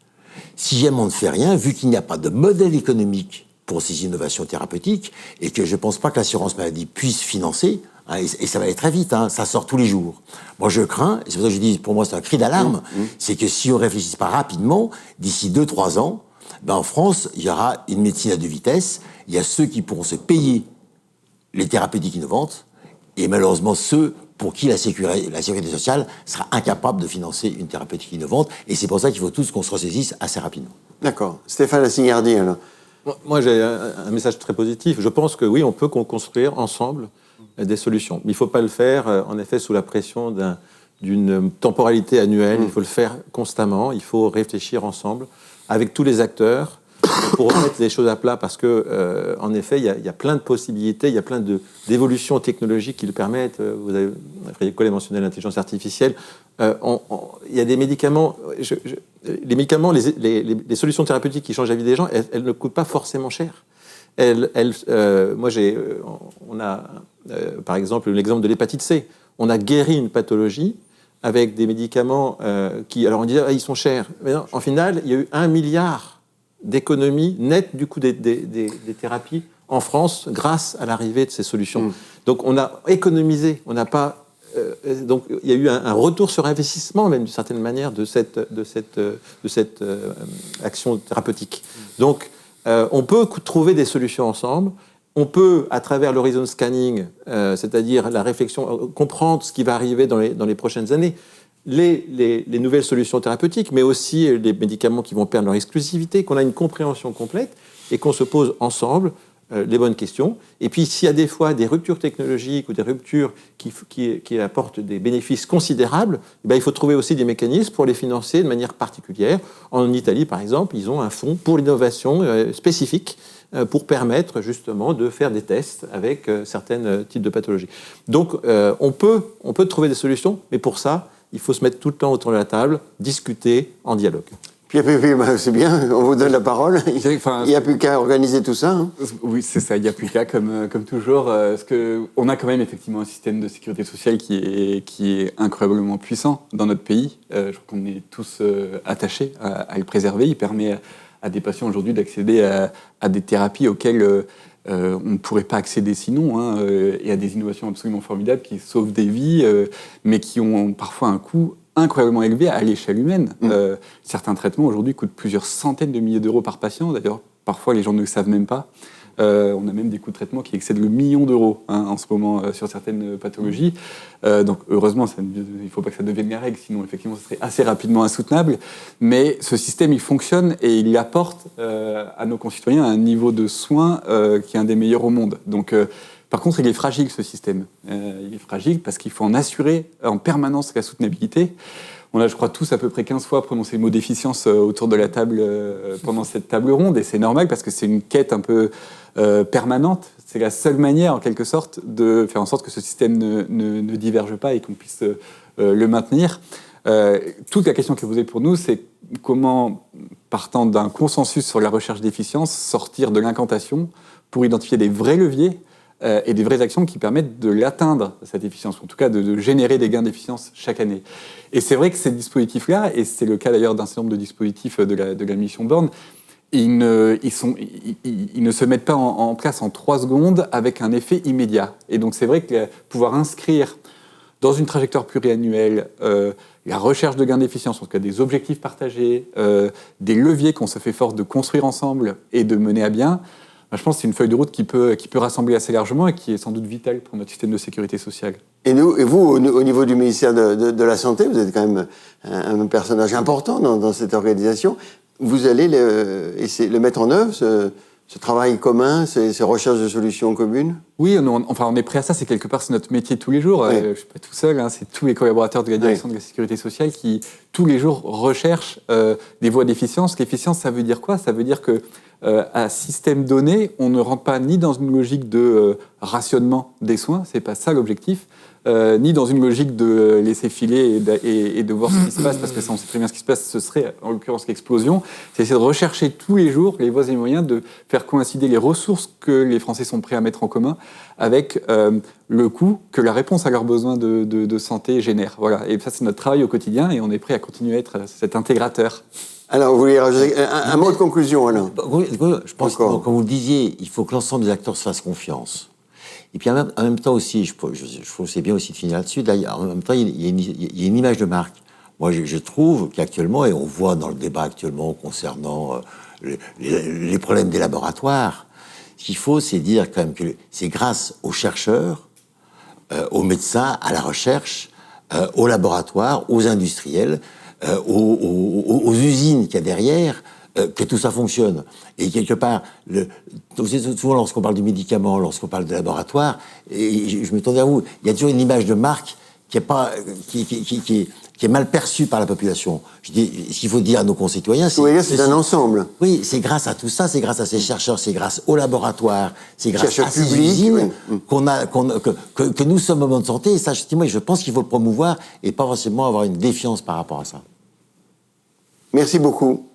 Si jamais on ne fait rien, vu qu'il n'y a pas de modèle économique pour ces innovations thérapeutiques, et que je ne pense pas que l'assurance maladie puisse financer, et ça va aller très vite, ça sort tous les jours. Moi, je crains, et c'est pour ça que je dis, pour moi, c'est un cri d'alarme, c'est que si on ne réfléchit pas rapidement, d'ici 2-3 ans, en France, il y aura une médecine à deux vitesses. Il y a ceux qui pourront se payer les thérapeutiques innovantes, et malheureusement ceux pour qui la sécurité sociale sera incapable de financer une thérapeutique innovante. Et c'est pour ça qu'il faut tous qu'on se ressaisisse assez rapidement. D'accord. Stéphane Lassignaardi, alors. Moi, j'ai un message très positif. Je pense que oui, on peut construire ensemble des solutions. Mais il ne faut pas le faire, en effet, sous la pression d'une temporalité annuelle. Il faut le faire constamment. Il faut réfléchir ensemble avec tous les acteurs pour remettre les choses à plat, parce que, en effet, il y a plein de possibilités, il y a plein d'évolutions technologiques qui le permettent. Vous avez, Frédéric Collet mentionné l'intelligence artificielle. Il y a des médicaments, les médicaments, les solutions thérapeutiques qui changent la vie des gens, elles ne coûtent pas forcément cher. On a, par exemple, l'exemple de l'hépatite C. On a guéri une pathologie avec des médicaments qui... Alors on disait, ils sont chers. Mais non, en final, il y a eu 1 milliard d'économies nettes du coût des thérapies en France grâce à l'arrivée de ces solutions. Donc on a économisé, on n'a pas... donc il y a eu un retour sur investissement, même d'une certaine manière, de cette action thérapeutique. Donc on peut trouver des solutions ensemble. On peut, à travers l'horizon scanning, c'est-à-dire la réflexion, comprendre ce qui va arriver dans les prochaines années, les nouvelles solutions thérapeutiques, mais aussi les médicaments qui vont perdre leur exclusivité, qu'on a une compréhension complète et qu'on se pose ensemble les bonnes questions. Et puis, s'il y a des fois des ruptures technologiques ou des ruptures qui apportent des bénéfices considérables, il faut trouver aussi des mécanismes pour les financer de manière particulière. En Italie, par exemple, ils ont un fonds pour l'innovation spécifique pour permettre justement de faire des tests avec certains types de pathologies. Donc, on peut trouver des solutions, mais pour ça, il faut se mettre tout le temps autour de la table, discuter en dialogue. Puis c'est bien, on vous donne la parole. Il n'y a plus qu'à organiser tout ça. Oui, c'est ça, il n'y a plus qu'à, comme toujours. Parce qu'on a quand même effectivement un système de sécurité sociale qui est incroyablement puissant dans notre pays. Je crois qu'on est tous attachés à le préserver. Il permet à des patients aujourd'hui d'accéder à des thérapies auxquelles on ne pourrait pas accéder sinon, et à des innovations absolument formidables qui sauvent des vies, mais qui ont parfois un coût incroyablement élevé à l'échelle humaine. Certains traitements aujourd'hui coûtent plusieurs centaines de milliers d'euros par patient. D'ailleurs, parfois les gens ne le savent même pas. On a même des coûts de traitement qui excèdent le million d'euros en ce moment sur certaines pathologies. Donc heureusement, il ne faut pas que ça devienne la règle, sinon effectivement ce serait assez rapidement insoutenable. Mais ce système, il fonctionne et il apporte à nos concitoyens un niveau de soins qui est un des meilleurs au monde. Donc Par contre, il est fragile, ce système. Il est fragile parce qu'il faut en assurer en permanence la soutenabilité. On a, je crois, tous à peu près 15 fois prononcé le mot déficience autour de la table pendant cette table ronde, et c'est normal parce que c'est une quête un peu permanente. C'est la seule manière, en quelque sorte, de faire en sorte que ce système ne diverge pas et qu'on puisse le maintenir. Toute la question que vous avez pour nous, c'est comment, partant d'un consensus sur la recherche d'efficience, sortir de l'incantation pour identifier des vrais leviers et des vraies actions qui permettent de l'atteindre, cette efficience, en tout cas de générer des gains d'efficience chaque année. Et c'est vrai que ces dispositifs-là, et c'est le cas d'ailleurs d'un certain nombre de dispositifs de la mission Borne, ils ne se mettent pas en place en 3 secondes avec un effet immédiat. Et donc c'est vrai que pouvoir inscrire dans une trajectoire pluriannuelle la recherche de gains d'efficience, en tout cas des objectifs partagés, des leviers qu'on se fait force de construire ensemble et de mener à bien, je pense que c'est une feuille de route qui peut rassembler assez largement et qui est sans doute vitale pour notre système de sécurité sociale. Et vous, au niveau du ministère de la Santé, vous êtes quand même un personnage important dans cette organisation. Vous allez le mettre en œuvre, ce travail commun, ces recherches de solutions communes? Oui, on est prêt à ça. C'est quelque part, c'est notre métier de tous les jours. Oui. Je ne suis pas tout seul. C'est tous les collaborateurs de la direction de la sécurité sociale qui, tous les jours, recherchent des voies d'efficience. L'efficience, ça veut dire quoi? Ça veut dire que à système donné, on ne rentre pas ni dans une logique de rationnement des soins, c'est pas ça l'objectif, ni dans une logique de laisser filer et de voir ce qui se passe, parce que ça, on sait très bien ce qui se passe, ce serait en l'occurrence l'explosion. C'est essayer de rechercher tous les jours les voies et moyens de faire coïncider les ressources que les Français sont prêts à mettre en commun avec le coût que la réponse à leurs besoins de santé génère. Voilà. Et ça, c'est notre travail au quotidien, et on est prêt à continuer à être cet intégrateur. Alors, vous voulez rajouter un mot de conclusion, Alain? Je pense que, comme vous le disiez, il faut que l'ensemble des acteurs se fassent confiance. Et puis, en même temps aussi, je trouve que c'est bien aussi de finir là-dessus, en même temps, il y a une image de marque. Moi, je trouve qu'actuellement, et on voit dans le débat actuellement concernant les problèmes des laboratoires, ce qu'il faut, c'est dire quand même que c'est grâce aux chercheurs, aux médecins, à la recherche, aux laboratoires, aux industriels, aux usines qu'il y a derrière, que tout ça fonctionne. Et quelque part, souvent lorsqu'on parle du médicament, lorsqu'on parle de laboratoire, et je me tourne vers vous, il y a toujours une image de marque qui est mal perçue par la population. Je dis, ce qu'il faut dire à nos concitoyens, c'est un ensemble. Oui, c'est grâce à tout ça, c'est grâce à ces chercheurs, c'est grâce aux laboratoires, c'est grâce à ces usines que nous sommes en bonne santé. Et ça, je pense qu'il faut le promouvoir et pas forcément avoir une défiance par rapport à ça. Merci beaucoup.